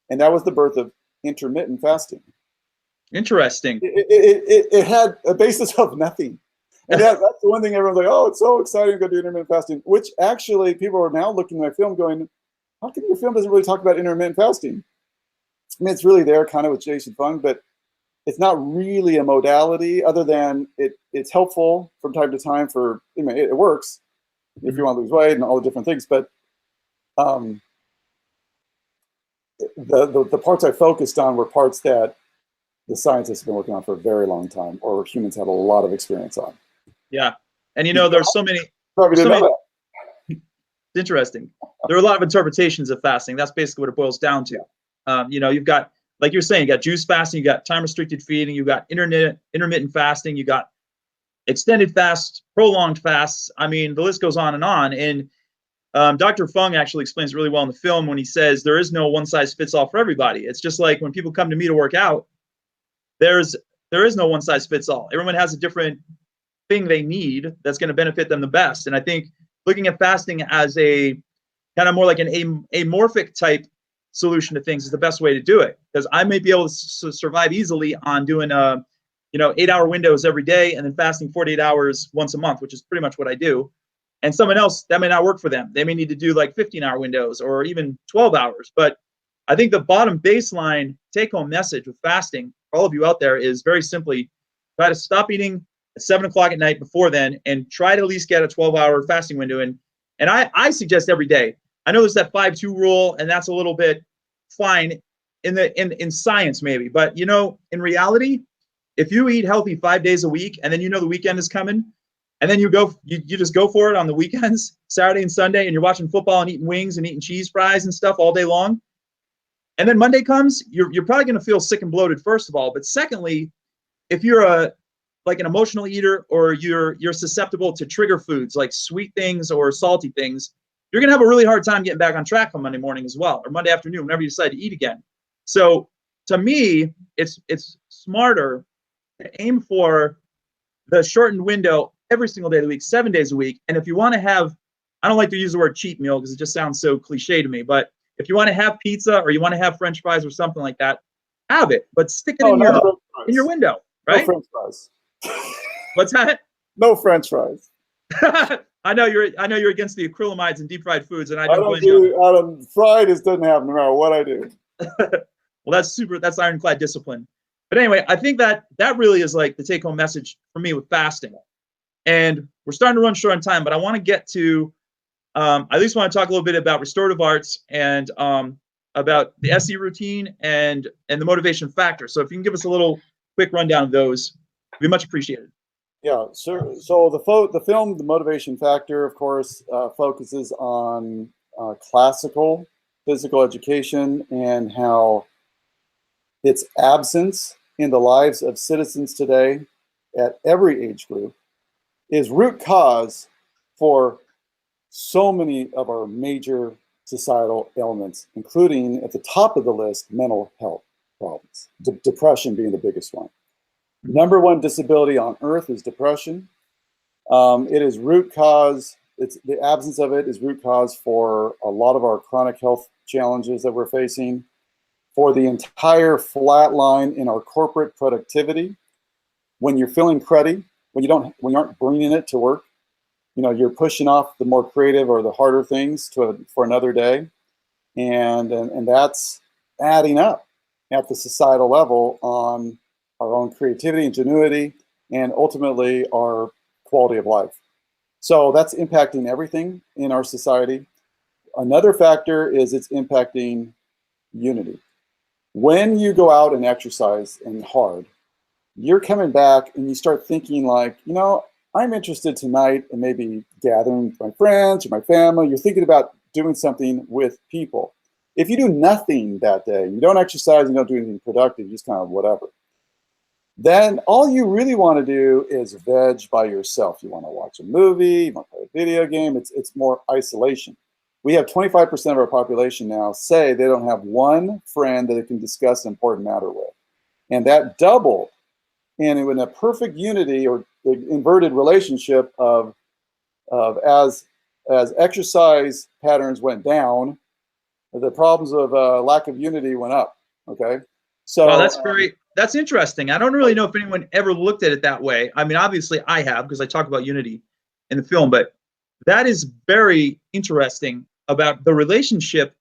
And that was the birth of intermittent fasting. Interesting. It had a basis of nothing. And that's the one thing everyone's like, oh, it's so exciting to go do intermittent fasting, which actually people are now looking at my film going, how come your film doesn't really talk about intermittent fasting? I mean, it's really there kind of with Jason Fung, but it's not really a modality other than it's helpful from time to time for, it works if you want to lose weight and all the different things. But the parts I focused on were parts that the scientists have been working on for a very long time, or humans have a lot of experience on. Yeah. And there's so many. Probably didn't know that. It's interesting. There are a lot of interpretations of fasting. That's basically what it boils down to. You've got, like you're saying, you got juice fasting, you got time restricted feeding, you got intermittent fasting, you got extended fasts, prolonged fasts. I mean, the list goes on. And Dr. Fung actually explains really well in the film when he says there is no one size fits all for everybody. It's just like when people come to me to work out, there is no one size fits all. Everyone has a different thing they need that's going to benefit them the best. And I think looking at fasting as a kind of more like an amorphic type solution to things is the best way to do it, because I may be able to survive easily on doing 8-hour windows every day and then fasting 48 hours once a month, which is pretty much what I do. And someone else, that may not work for them. They may need to do like 15-hour windows or even 12 hours. But I think the bottom baseline take-home message with fasting for all of you out there is very simply try to stop eating at 7 o'clock at night before then, and try to at least get a 12-hour fasting window. And I suggest every day. I know there's that 5-2 rule, and that's a little bit fine in science maybe, but in reality, if you eat healthy 5 days a week, and then the weekend is coming, and then you just go for it on the weekends, Saturday and Sunday, and you're watching football and eating wings and eating cheese fries and stuff all day long, and then Monday comes, you're probably going to feel sick and bloated, first of all. But secondly, if you're like an emotional eater, or you're susceptible to trigger foods like sweet things or salty things, you're gonna have a really hard time getting back on track on Monday morning as well, or Monday afternoon, whenever you decide to eat again. So to me, it's smarter to aim for the shortened window every single day of the week, 7 days a week. And if you want to have, I don't like to use the word cheat meal because it just sounds so cliche to me, but if you want to have pizza or you want to have French fries or something like that, have it, but stick it in your window, right? No French fries. What's that? No French fries. I know you're against the acrylamides and deep fried foods, and I don't blame you. Fried just doesn't happen no matter what I do. Well, that's ironclad discipline. But anyway, I think that really is like the take-home message for me with fasting. And we're starting to run short on time, but I want to get to, I at least want to talk a little bit about restorative arts and about the SE routine and the motivation factor. So if you can give us a little quick rundown of those, it'd be much appreciated. Yeah, sure. So the film, The Motivation Factor, of course, focuses on classical physical education and how its absence in the lives of citizens today at every age group is root cause for so many of our major societal ailments, including at the top of the list, mental health problems, depression being the biggest one. Number one disability on earth is depression. It is root cause, the absence of it is root cause for a lot of our chronic health challenges that we're facing, for the entire flat line in our corporate productivity. When you're feeling cruddy, when you aren't bringing it to work, you're pushing off the more creative or the harder things for another day. And that's adding up at the societal level on our own creativity, ingenuity, and ultimately our quality of life. So that's impacting everything in our society. Another factor is it's impacting unity. When you go out and exercise and hard, you're coming back and you start thinking like, you know, I'm interested tonight in maybe gathering with my friends or my family. You're thinking about doing something with people. If you do nothing that day, you don't exercise, you don't do anything productive, you just kind of whatever, then all you really want to do is veg by yourself. You want to watch a movie, you want to play a video game. It's more isolation. We have 25% of our population now say they don't have one friend that they can discuss an important matter with. And that doubled. And in a perfect unity or the inverted relationship of as exercise patterns went down, the problems of lack of unity went up. Okay, so well, that's interesting. I don't really know if anyone ever looked at it that way. I mean, obviously I have, because I talk about unity in the film, but that is very interesting about the relationship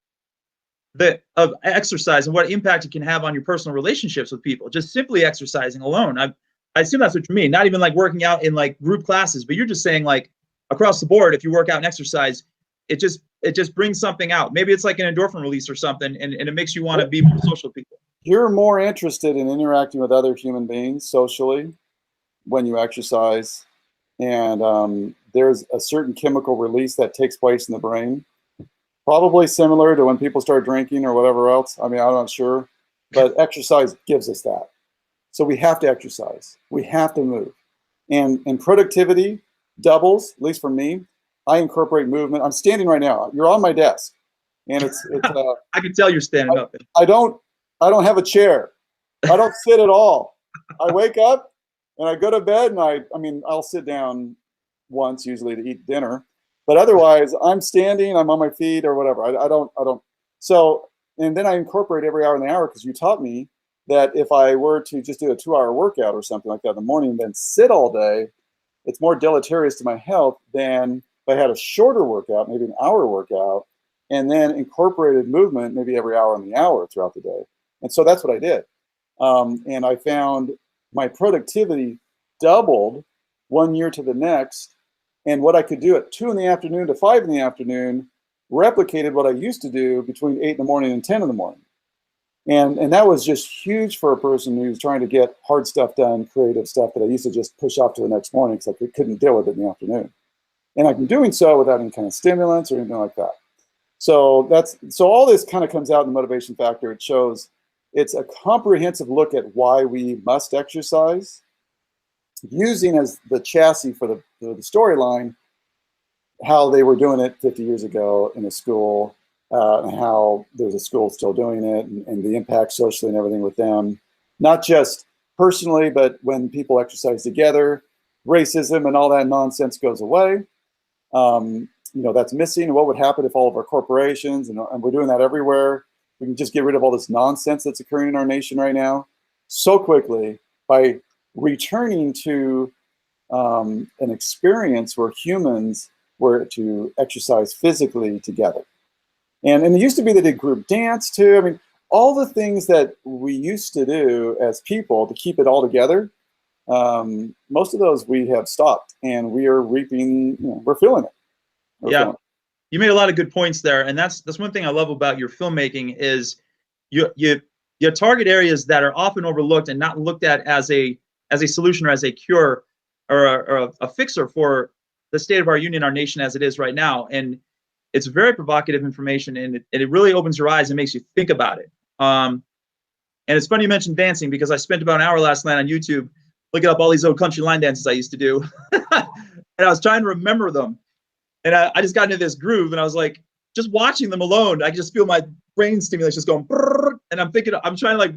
of exercise and what impact it can have on your personal relationships with people. Just simply exercising alone. I assume that's what you mean. Not even like working out in like group classes, but you're just saying like across the board, if you work out and exercise, it just brings something out. Maybe it's like an endorphin release or something, and it makes you want to be more social with people. You're more interested in interacting with other human beings socially when you exercise, and there's a certain chemical release that takes place in the brain, probably similar to when people start drinking or whatever else. I mean, I'm not sure, but exercise gives us that. So we have to exercise. We have to move. And productivity doubles, at least for me. I incorporate movement. I'm standing right now. You're on my desk. And it's I can tell you're standing up. I don't have a chair. I don't sit at all. I wake up and I go to bed, and I mean, I'll sit down once usually to eat dinner, but otherwise I'm standing, I'm on my feet or whatever. I don't. So, and then I incorporate every hour in the hour, because you taught me that if I were to just do a 2-hour workout or something like that in the morning, then sit all day, it's more deleterious to my health than if I had a shorter workout, maybe an hour workout, and then incorporated movement maybe every hour in the hour throughout the day. And so that's what I did. And I found my productivity doubled 1 year to the next. And what I could do at 2 in the afternoon to 5 in the afternoon replicated what I used to do between 8 in the morning and 10 in the morning. And that was just huge for a person who's trying to get hard stuff done, creative stuff that I used to just push off to the next morning because I couldn't deal with it in the afternoon. And I've been doing so without any kind of stimulants or anything like that. So all this kind of comes out in the motivation factor. It shows it's a comprehensive look at why we must exercise, using as the chassis for the storyline how they were doing it 50 years ago in a school, and how there's a school still doing it, and the impact socially and everything with them, not just personally, but when people exercise together, racism and all that nonsense goes away. That's missing. And what would happen if all of our corporations, and we're doing that everywhere, we can just get rid of all this nonsense that's occurring in our nation right now so quickly by returning to an experience where humans were to exercise physically together. And it used to be they did group dance too. I mean, all the things that we used to do as people to keep it all together, most of those we have stopped, and we are reaping, we're feeling it. Yeah, you made a lot of good points there, and that's one thing I love about your filmmaking is you target areas that are often overlooked and not looked at as a solution or as a cure or a fixer for the state of our union, our nation as it is right now. And it's very provocative information, and it really opens your eyes and makes you think about it. And it's funny you mentioned dancing, because I spent about an hour last night on YouTube looking up all these old country line dances I used to do, and I was trying to remember them. And I just got into this groove, and I was like, just watching them alone, I just feel my brain stimulation just going, and I'm trying to like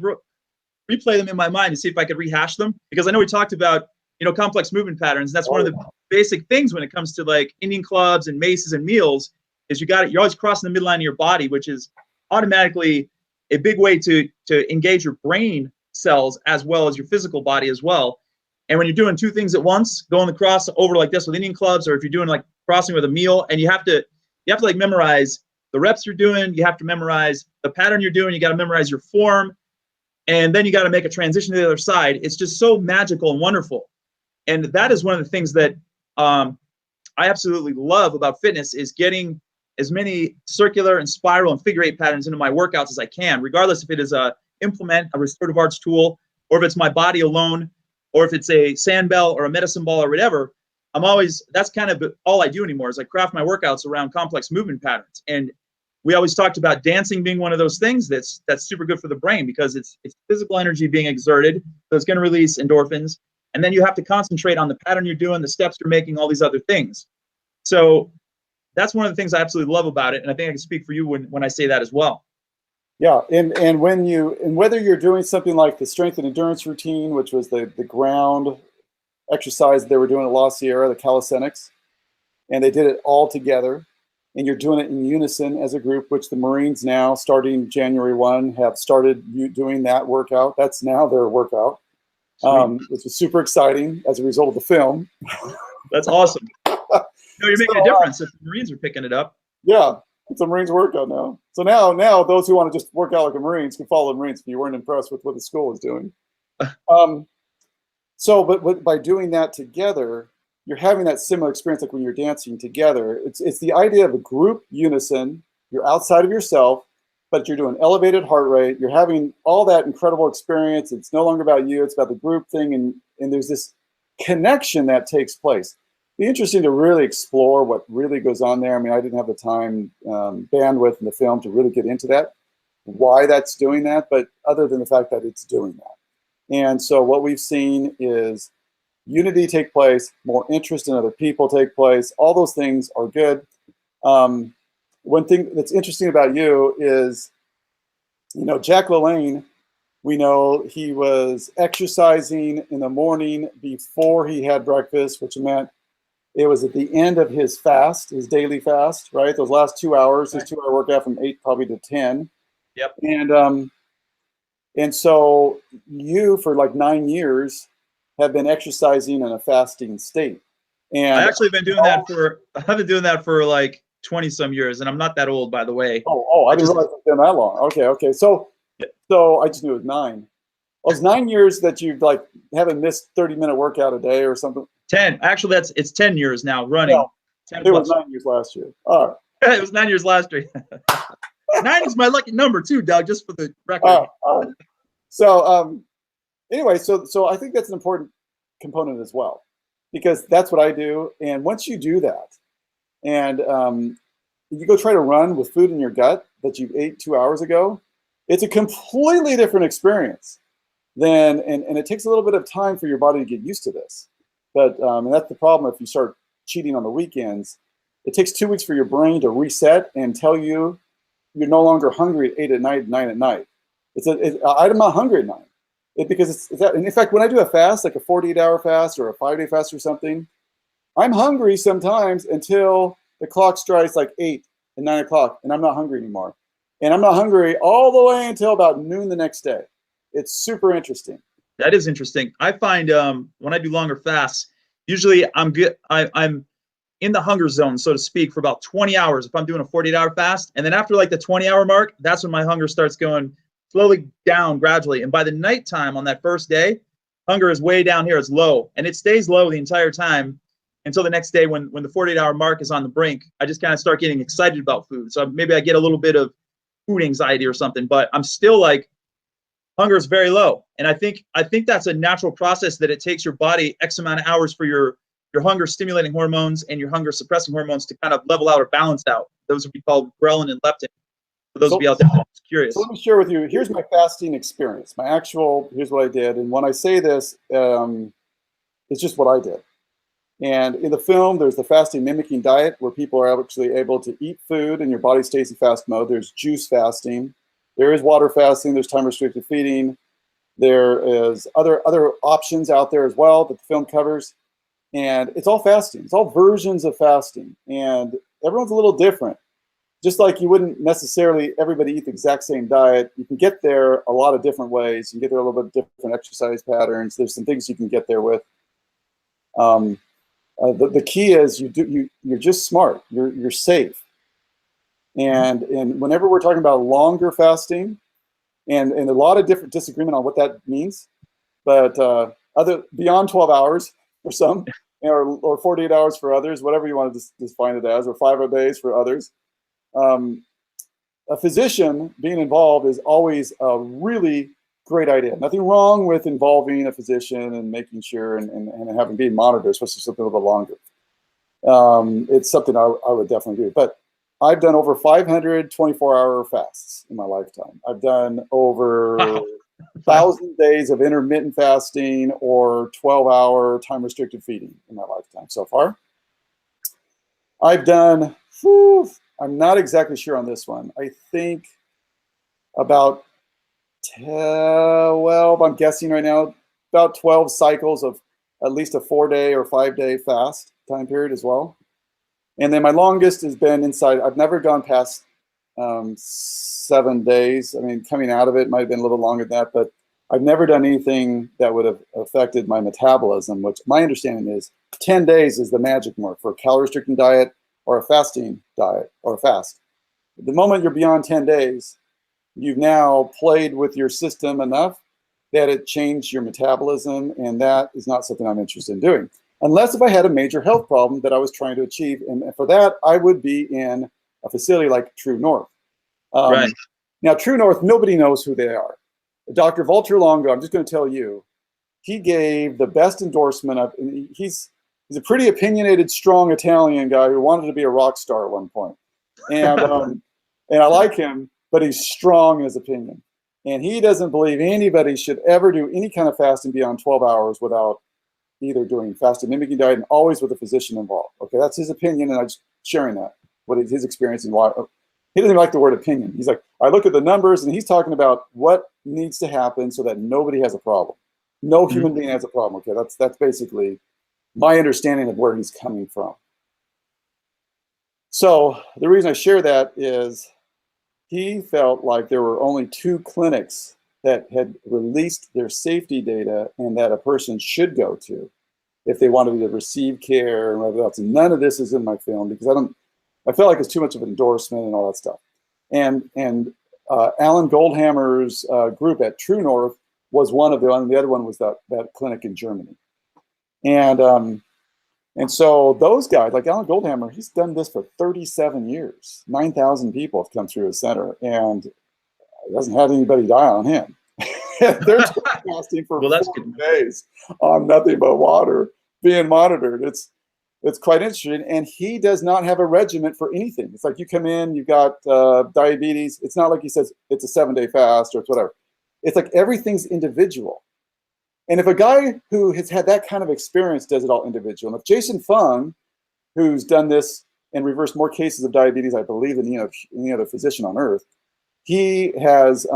replay them in my mind to see if I could rehash them, because I know we talked about, complex movement patterns. And that's one of the basic things when it comes to like Indian clubs and maces and meals, is you're always crossing the midline of your body, which is automatically a big way to engage your brain cells as well as your physical body as well. And when you're doing two things at once, going the cross over like this with Indian clubs, or if you're doing like crossing with a meal, and you have to like memorize the reps you're doing, you have to memorize the pattern you're doing, you got to memorize your form, and then you got to make a transition to the other side. It's just so magical and wonderful. And that is one of the things that I absolutely love about fitness, is getting as many circular and spiral and figure eight patterns into my workouts as I can, regardless if it is a implement, a restorative arts tool, or if it's my body alone, or if it's a sand bell or a medicine ball or whatever. That's kind of all I do anymore is I craft my workouts around complex movement patterns. And we always talked about dancing being one of those things that's super good for the brain because it's physical energy being exerted. So it's going to release endorphins. And then you have to concentrate on the pattern you're doing, the steps you're making, all these other things. So that's one of the things I absolutely love about it. And I think I can speak for you when I say that as well. Yeah, and whether you're doing something like the strength and endurance routine, which was the ground exercise they were doing at La Sierra, the calisthenics, and they did it all together, and you're doing it in unison as a group, which the Marines now, starting January 1, have started doing that workout. That's now their workout, which is super exciting as a result of the film. That's awesome. You're making a difference if the Marines are picking it up. Yeah, it's a Marines workout now. So now those who want to just work out like the Marines can follow the Marines if you weren't impressed with what the school is doing. But by doing that together, you're having that similar experience like when you're dancing together. It's the idea of a group unison. You're outside of yourself, but you're doing elevated heart rate. You're having all that incredible experience. It's no longer about you. It's about the group thing. And there's this connection that takes place. It'd be interesting to really explore what really goes on there. I mean, I didn't have the time, bandwidth in the film to really get into that, why that's doing that, but other than the fact that it's doing that. And so what we've seen is unity take place, more interest in other people take place. All those things are good. One thing that's interesting about you is, Jack LaLanne, we know he was exercising in the morning before he had breakfast, which meant it was at the end of his fast, his daily fast, right? Those last 2 hours, his 2 hour workout from 8 probably to 10. Yep. And so you, for like 9 years, have been exercising in a fasting state. And I've been doing that for like 20 some years, and I'm not that old, by the way. I didn't realize it's been that long. Okay. So I just knew it was 9. Well, it's 9 years that you've haven't missed 30-minute workout a day or something. 10. Actually, it's 10 years now running. No, 10 it was 9 years last year. All right. It was 9 years last year. 9 is my lucky number too, Doug, just for the record. So anyway, so I think that's an important component as well, because that's what I do. And once you do that, and you go try to run with food in your gut that you ate 2 hours ago, it's a completely different experience. And it takes a little bit of time for your body to get used to this. But and that's the problem if you start cheating on the weekends. It takes 2 weeks for your brain to reset and tell you you're no longer hungry at 8 at night, 9 at night. I'm not hungry at night. Because it's that. And in fact, when I do a fast, like a 48-hour fast or a 5-day fast or something, I'm hungry sometimes until the clock strikes like 8 and 9 o'clock, and I'm not hungry anymore. And I'm not hungry all the way until about noon the next day. It's super interesting. That is interesting. I find when I do longer fasts, usually I'm good. I'm in the hunger zone, so to speak, for about 20 hours if I'm doing a 48-hour fast. And then after like the 20-hour mark, that's when my hunger starts going slowly down gradually. And by the nighttime on that first day, hunger is way down here. It's low. And it stays low the entire time until the next day when the 48-hour mark is on the brink. I just kind of start getting excited about food. So maybe I get a little bit of food anxiety or something, but I'm still like, hunger is very low. And I think that's a natural process that it takes your body X amount of hours for your hunger stimulating hormones and your hunger suppressing hormones to kind of level out or balance out. Those would be called ghrelin and leptin. For those of you out there that's curious. So let me share with you, here's my fasting experience. Here's what I did. And when I say this, it's just what I did. And in the film, there's the fasting mimicking diet where people are actually able to eat food and your body stays in fast mode. There's juice fasting. There is water fasting. There's time restricted feeding. There is other options out there as well that the film covers. And it's all fasting. It's all versions of fasting. And everyone's a little different. Just like you wouldn't necessarily everybody eat the exact same diet, you can get there a lot of different ways. You can get there a little bit different exercise patterns. There's some things you can get there with. The key is you're just smart. You're safe. And whenever we're talking about longer fasting, and a lot of different disagreement on what that means, but beyond 12 hours for some, or 48 hours for others, whatever you want to define it as, or 5 days for others. a physician being involved is always a really great idea. Nothing wrong with involving a physician and making sure and having being monitored, especially something a little bit longer. It's something I would definitely do. But I've done over 500 24-hour fasts in my lifetime. I've done over 1,000 days of intermittent fasting or 12-hour time-restricted feeding in my lifetime so far. I've done, I'm not exactly sure on this one. I think about 12, I'm guessing right now, about 12 cycles of at least a 4-day or 5-day fast time period as well. And then my longest has been inside, I've never gone past 7 days. I mean, coming out of it might have been a little longer than that, but I've never done anything that would have affected my metabolism, which my understanding is 10 days is the magic mark for a calorie-restricting diet or a fasting diet or a fast. The moment you're beyond 10 days, you've now played with your system enough that it changed your metabolism, and that is not something I'm interested in doing. Unless if I had a major health problem that I was trying to achieve. And for that, I would be in a facility like True North. Right. Now, True North, nobody knows who they are. Dr. Walter Longo, I'm just going to tell you, he gave the best endorsement of, he's a pretty opinionated, strong Italian guy who wanted to be a rock star at one point. And, and I like him, but he's strong in his opinion. And he doesn't believe anybody should ever do any kind of fasting beyond 12 hours without either doing fasted mimicking diet and always with a physician involved. Okay, that's his opinion, and I'm just sharing that, what is his experience and why. He doesn't like the word opinion. He's like, I look at the numbers, and he's talking about what needs to happen so that nobody has a problem. No human being has a problem. Okay, that's basically my understanding of where he's coming from. So the reason I share that is he felt like there were only 2 clinics that had released their safety data and that a person should go to if they wanted to receive care and whatever else. And none of this is in my film because I felt like it's too much of an endorsement and all that stuff. And Alan Goldhammer's group at True North was one of them, and the other one was that clinic in Germany. And so those guys, like Alan Goldhammer, he's done this for 37 years. 9,000 people have come through his center, and it hasn't had anybody die on him. They're fasting for 4 days on nothing but water, being monitored. It's quite interesting. And he does not have a regimen for anything. It's like you come in, you've got diabetes. It's not like he says it's a 7-day fast or it's whatever. It's like everything's individual. And if a guy who has had that kind of experience does it all individual, and if Jason Fung, who's done this and reversed more cases of diabetes, I believe, than any other physician on earth, he has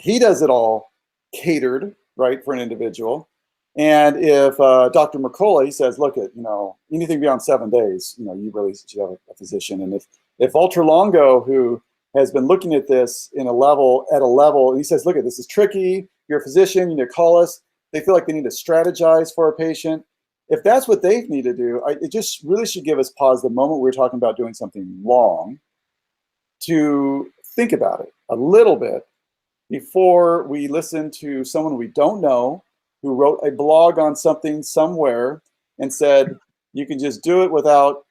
he does it all catered, right, for an individual. And if Dr. Mercola, he says, look at, anything beyond 7 days, you really should have a physician. And if Walter Longo, who has been looking at this at a level, and he says, look at this is tricky. You're a physician, you need to call us. They feel like they need to strategize for a patient. If that's what they need to do, it just really should give us pause the moment we're talking about doing something long to think about it a little bit before we listen to someone we don't know who wrote a blog on something somewhere and said, you can just do it without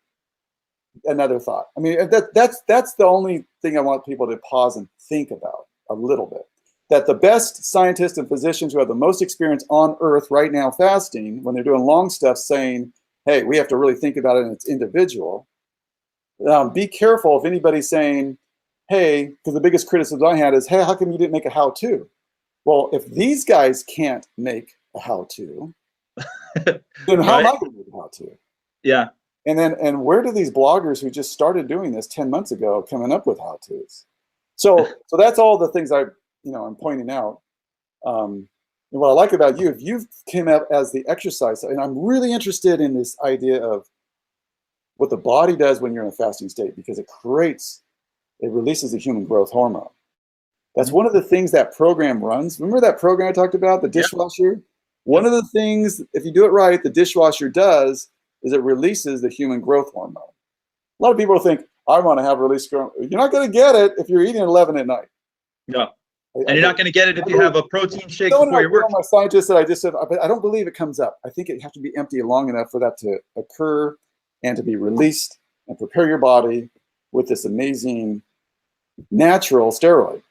another thought. I mean, that's the only thing I want people to pause and think about a little bit. That the best scientists and physicians who have the most experience on earth right now fasting, when they're doing long stuff, saying, hey, we have to really think about it and it's individual. Be careful if anybody's saying, hey, because the biggest criticism I had is, hey, how come you didn't make a how-to? Well, if these guys can't make a how-to, then how am I going to make a how-to? Yeah. And where do these bloggers who just started doing this 10 months ago coming up with how-tos? So that's all the things I'm pointing out. And what I like about you, if you've came up as the exercise, and I'm really interested in this idea of what the body does when you're in a fasting state, because it releases the human growth hormone. That's one of the things that program runs. Remember that program I talked about, the dishwasher? One of the things, if you do it right, the dishwasher does is it releases the human growth hormone. A lot of people think, I want to have release growth. You're not going to get it if you're eating at 11 at night. No. And you're not going to get it if you have a protein shake before your work. My scientist said, I don't believe it comes up. I think it has to be empty long enough for that to occur and to be released and prepare your body. with this amazing natural steroid.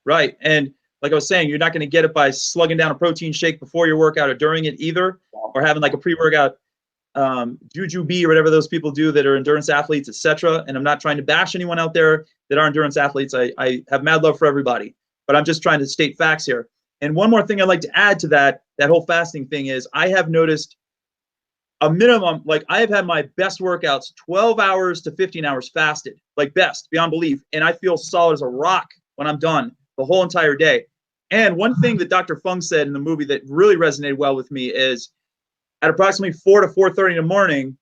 Right. And like I was saying, you're not going to get it by slugging down a protein shake before your workout or during it either, or having like a pre-workout jujube or whatever those people do that are endurance athletes, etc. And I'm not trying to bash anyone out there that are endurance athletes. I have mad love for everybody, but I'm just trying to state facts here. And one more thing I'd like to add to that whole fasting thing is I have noticed a minimum, like I have had my best workouts 12 hours to 15 hours fasted, like best, beyond belief. And I feel solid as a rock when I'm done the whole entire day. And one thing that Dr. Fung said in the movie that really resonated well with me is at approximately 4 to 4:30 in the morning,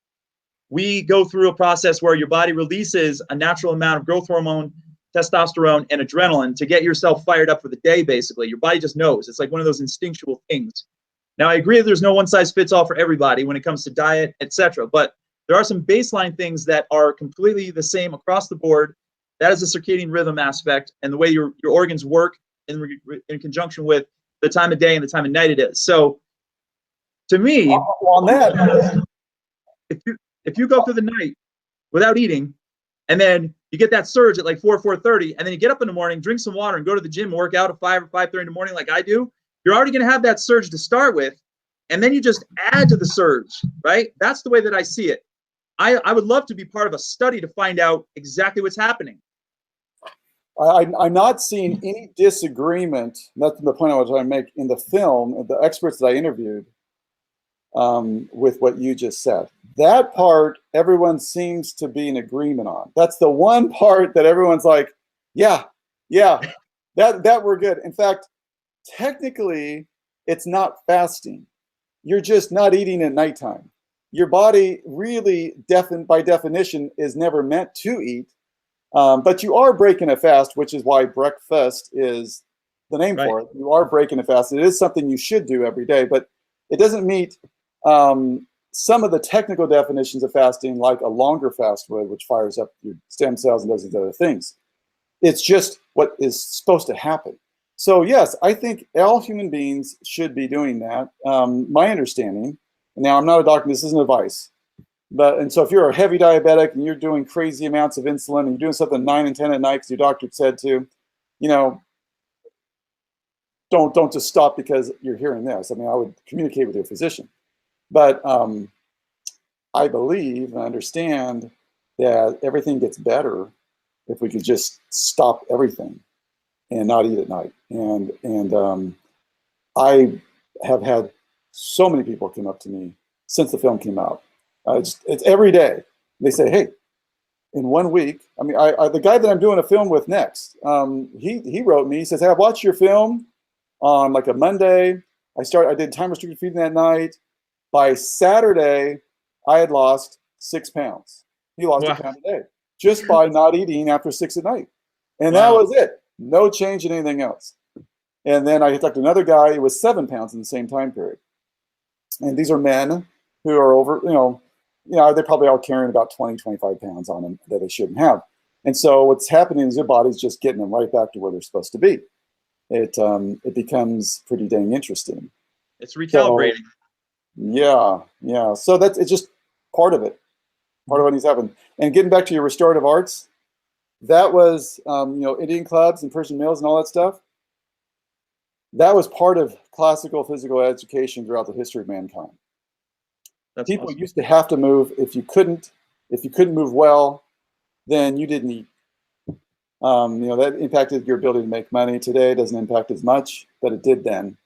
we go through a process where your body releases a natural amount of growth hormone, testosterone, and adrenaline to get yourself fired up for the day, basically. Your body just knows. It's like one of those instinctual things. Now, I agree that there's no one size fits all for everybody when it comes to diet, etc. But there are some baseline things that are completely the same across the board. That is the circadian rhythm aspect and the way your organs work in conjunction with the time of day and the time of night it is. So to me, on that, if you go through the night without eating, and then you get that surge at like 4:30, and then you get up in the morning, drink some water, and go to the gym, work out at 5 or 5:30 in the morning like I do, you're already going to have that surge to start with, and then you just add to the surge, right? That's the way that I see it. I would love to be part of a study to find out exactly what's happening. I'm not seeing any disagreement. That's the point I was trying to make in the film. The experts that I interviewed with what you just said, that part everyone seems to be in agreement on. That's the one part that everyone's like, yeah, that we're good. In fact, technically, it's not fasting. You're just not eating at nighttime. Your body really, by definition, is never meant to eat. But you are breaking a fast, which is why breakfast is the name for it. You are breaking a fast. It is something you should do every day, but it doesn't meet some of the technical definitions of fasting, like a longer fast would, which fires up your stem cells and does these other things. It's just what is supposed to happen. So yes, I think all human beings should be doing that. My understanding, now I'm not a doctor, this isn't advice, and so if you're a heavy diabetic and you're doing crazy amounts of insulin and you're doing something 9 and 10 at night because your doctor said to, don't just stop because you're hearing this. I mean, I would communicate with your physician. But I believe and understand that everything gets better if we could just stop everything and not eat at night. And I have had so many people come up to me since the film came out. It's every day. They say, hey, in 1 week, I mean, the guy that I'm doing a film with next, he wrote me, he says, hey, I watched your film on like a Monday. I did time restricted feeding that night. By Saturday, I had lost 6 pounds. He lost a pound a day just by not eating after 6 at night. And that was it. No change in anything else. And then I talked to another guy, it was 7 pounds in the same time period. And these are men who are over, they're probably all carrying about 20, 25 pounds on them that they shouldn't have. And so what's happening is their body's just getting them right back to where they're supposed to be. It becomes pretty dang interesting. It's recalibrating. So, yeah. So it's just part of it. Part of what needs to happen. And getting back to your restorative arts, that was, Indian clubs and Persian mills and all that stuff. That was part of classical physical education throughout the history of mankind. That's People awesome. used to have to move. If you couldn't move well, then you didn't eat. That impacted your ability to make money. Today it doesn't impact as much, but it did then.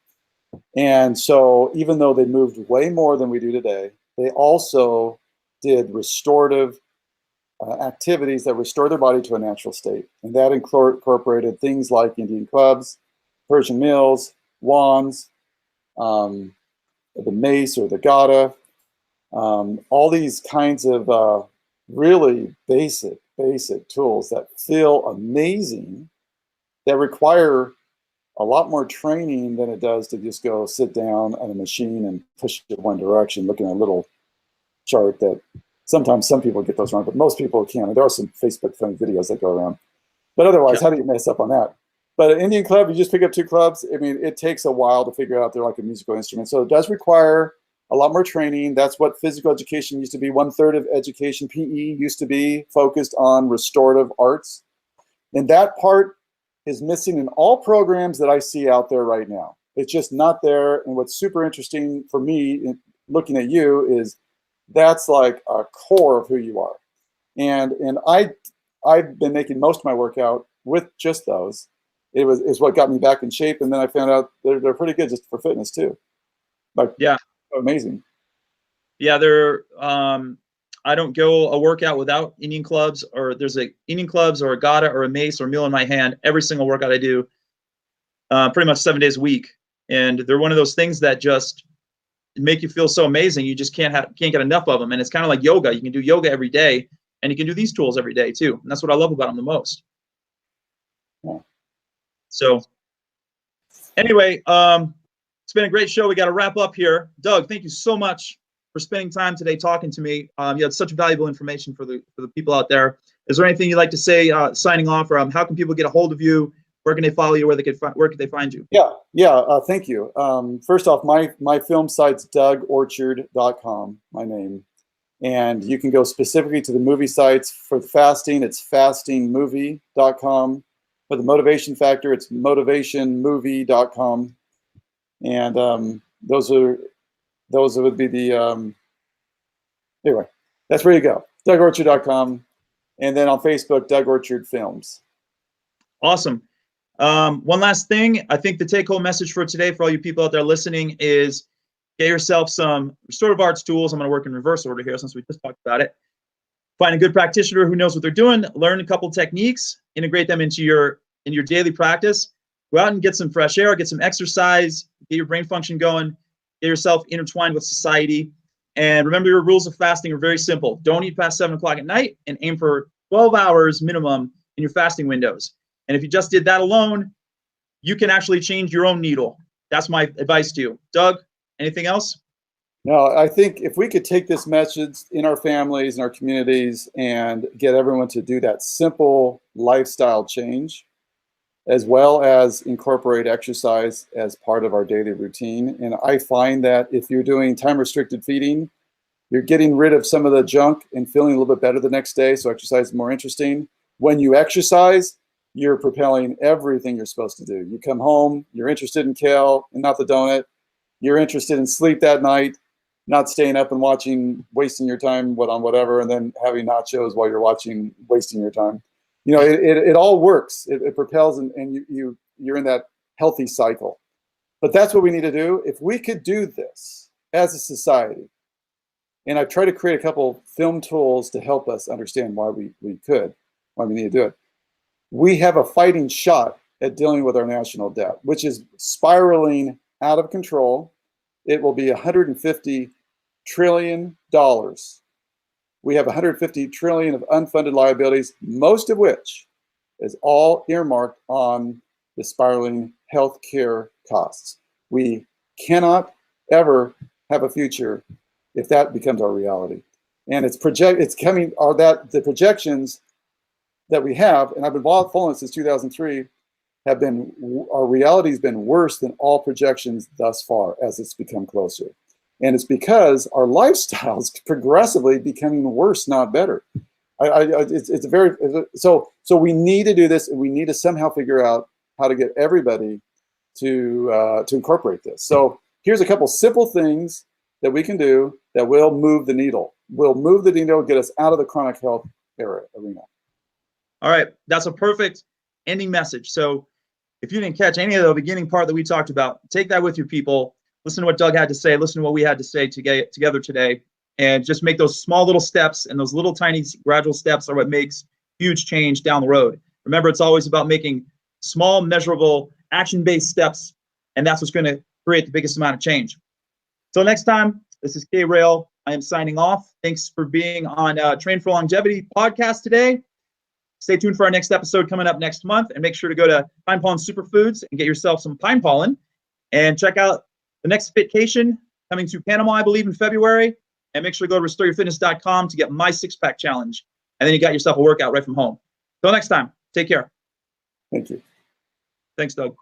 And so even though they moved way more than we do today, they also did restorative activities that restore their body to a natural state. And that incorporated things like Indian clubs, Persian mills, wands, the mace or the gada, all these kinds of really basic tools that feel amazing, that require a lot more training than it does to just go sit down at a machine and push it one direction, looking at a little chart that sometimes some people get those wrong, but most people can. There are some Facebook funny videos that go around. But otherwise, how do you mess up on that? But an Indian club, you just pick up 2 clubs. I mean, it takes a while to figure out they're like a musical instrument. So it does require a lot more training. That's what physical education used to be. 1/3 of education, PE, used to be focused on restorative arts. And that part is missing in all programs that I see out there right now. It's just not there. And what's super interesting for me in looking at you is that's like a core of who you are. And I've been making most of my workout with just those. It's what got me back in shape. And then I found out they're pretty good just for fitness too. Like, Yeah. Amazing. Yeah, I don't go a workout without Indian clubs, or there's a Indian clubs or a gata or a mace or a meal in my hand. Every single workout I do, pretty much 7 days a week. And they're one of those things that just make you feel so amazing. You just can't get enough of them. And it's kind of like yoga. You can do yoga every day, and you can do these tools every day too. And that's what I love about them the most. Yeah. So anyway, it's been a great show. We got to wrap up here. Doug, thank you so much for spending time today talking to me. You had such valuable information for the people out there. Is there anything you'd like to say signing off, or how can people get a hold of you? Where can they follow you? Where can they find you? Yeah. Thank you. First off, my film site's dougorchard.com, my name. And you can go specifically to the movie sites. For the fasting, it's fastingmovie.com. For the motivation factor, it's motivationmovie.com. And those would be the, anyway, that's where you go. dougorchard.com. And then on Facebook, Doug Orchard Films. Awesome. One last thing, I think the take-home message for today for all you people out there listening is get yourself some restorative arts tools. I'm going to work in reverse order here since we just talked about it. Find a good practitioner who knows what they're doing. Learn a couple techniques. Integrate them into your daily practice. Go out and get some fresh air. Get some exercise. Get your brain function going. Get yourself intertwined with society. And remember, your rules of fasting are very simple. Don't eat past 7 o'clock at night, and aim for 12 hours minimum in your fasting windows. And if you just did that alone, you can actually change your own needle. That's my advice to you. Doug, anything else? No, I think if we could take this message in our families and our communities and get everyone to do that simple lifestyle change, as well as incorporate exercise as part of our daily routine. And I find that if you're doing time-restricted feeding, you're getting rid of some of the junk and feeling a little bit better the next day, so exercise is more interesting. When you exercise, you're propelling everything you're supposed to do. You come home, you're interested in kale and not the donut. You're interested in sleep that night, not staying up and wasting your time on whatever, and then having nachos while you're wasting your time. You know, it all works. It propels, and you're in that healthy cycle. But that's what we need to do. If we could do this as a society, and I've tried to create a couple film tools to help us understand why we need to do it. We have a fighting shot at dealing with our national debt, which is spiraling out of control. It will be $150 trillion. We have 150 trillion of unfunded liabilities, most of which is all earmarked on the spiraling healthcare costs. We cannot ever have a future if that becomes our reality. And the projections that we have, and I've been following since 2003, our reality's been worse than all projections thus far as it's become closer. And it's because our lifestyles progressively becoming worse, not better. So we need to do this, and we need to somehow figure out how to get everybody to incorporate this. So here's a couple simple things that we can do that will move the needle. Will move the needle, get us out of the chronic health arena. All right, that's a perfect ending message. So if you didn't catch any of the beginning part that we talked about, take that with you, people. Listen to what Doug had to say. Listen to what we had to say together today, and just make those small little steps, and those little tiny gradual steps are what makes huge change down the road. Remember, it's always about making small, measurable, action-based steps, and that's what's going to create the biggest amount of change. Till next time, this is K-Rail. I am signing off. Thanks for being on Train for Longevity podcast today. Stay tuned for our next episode coming up next month, and make sure to go to Pine Pollen Superfoods and get yourself some pine pollen, and check out the next Fitcation coming to Panama, I believe, in February. And make sure to go to restoreyourfitness.com to get my 6-pack challenge. And then you got yourself a workout right from home. Till next time, take care. Thank you. Thanks, Doug.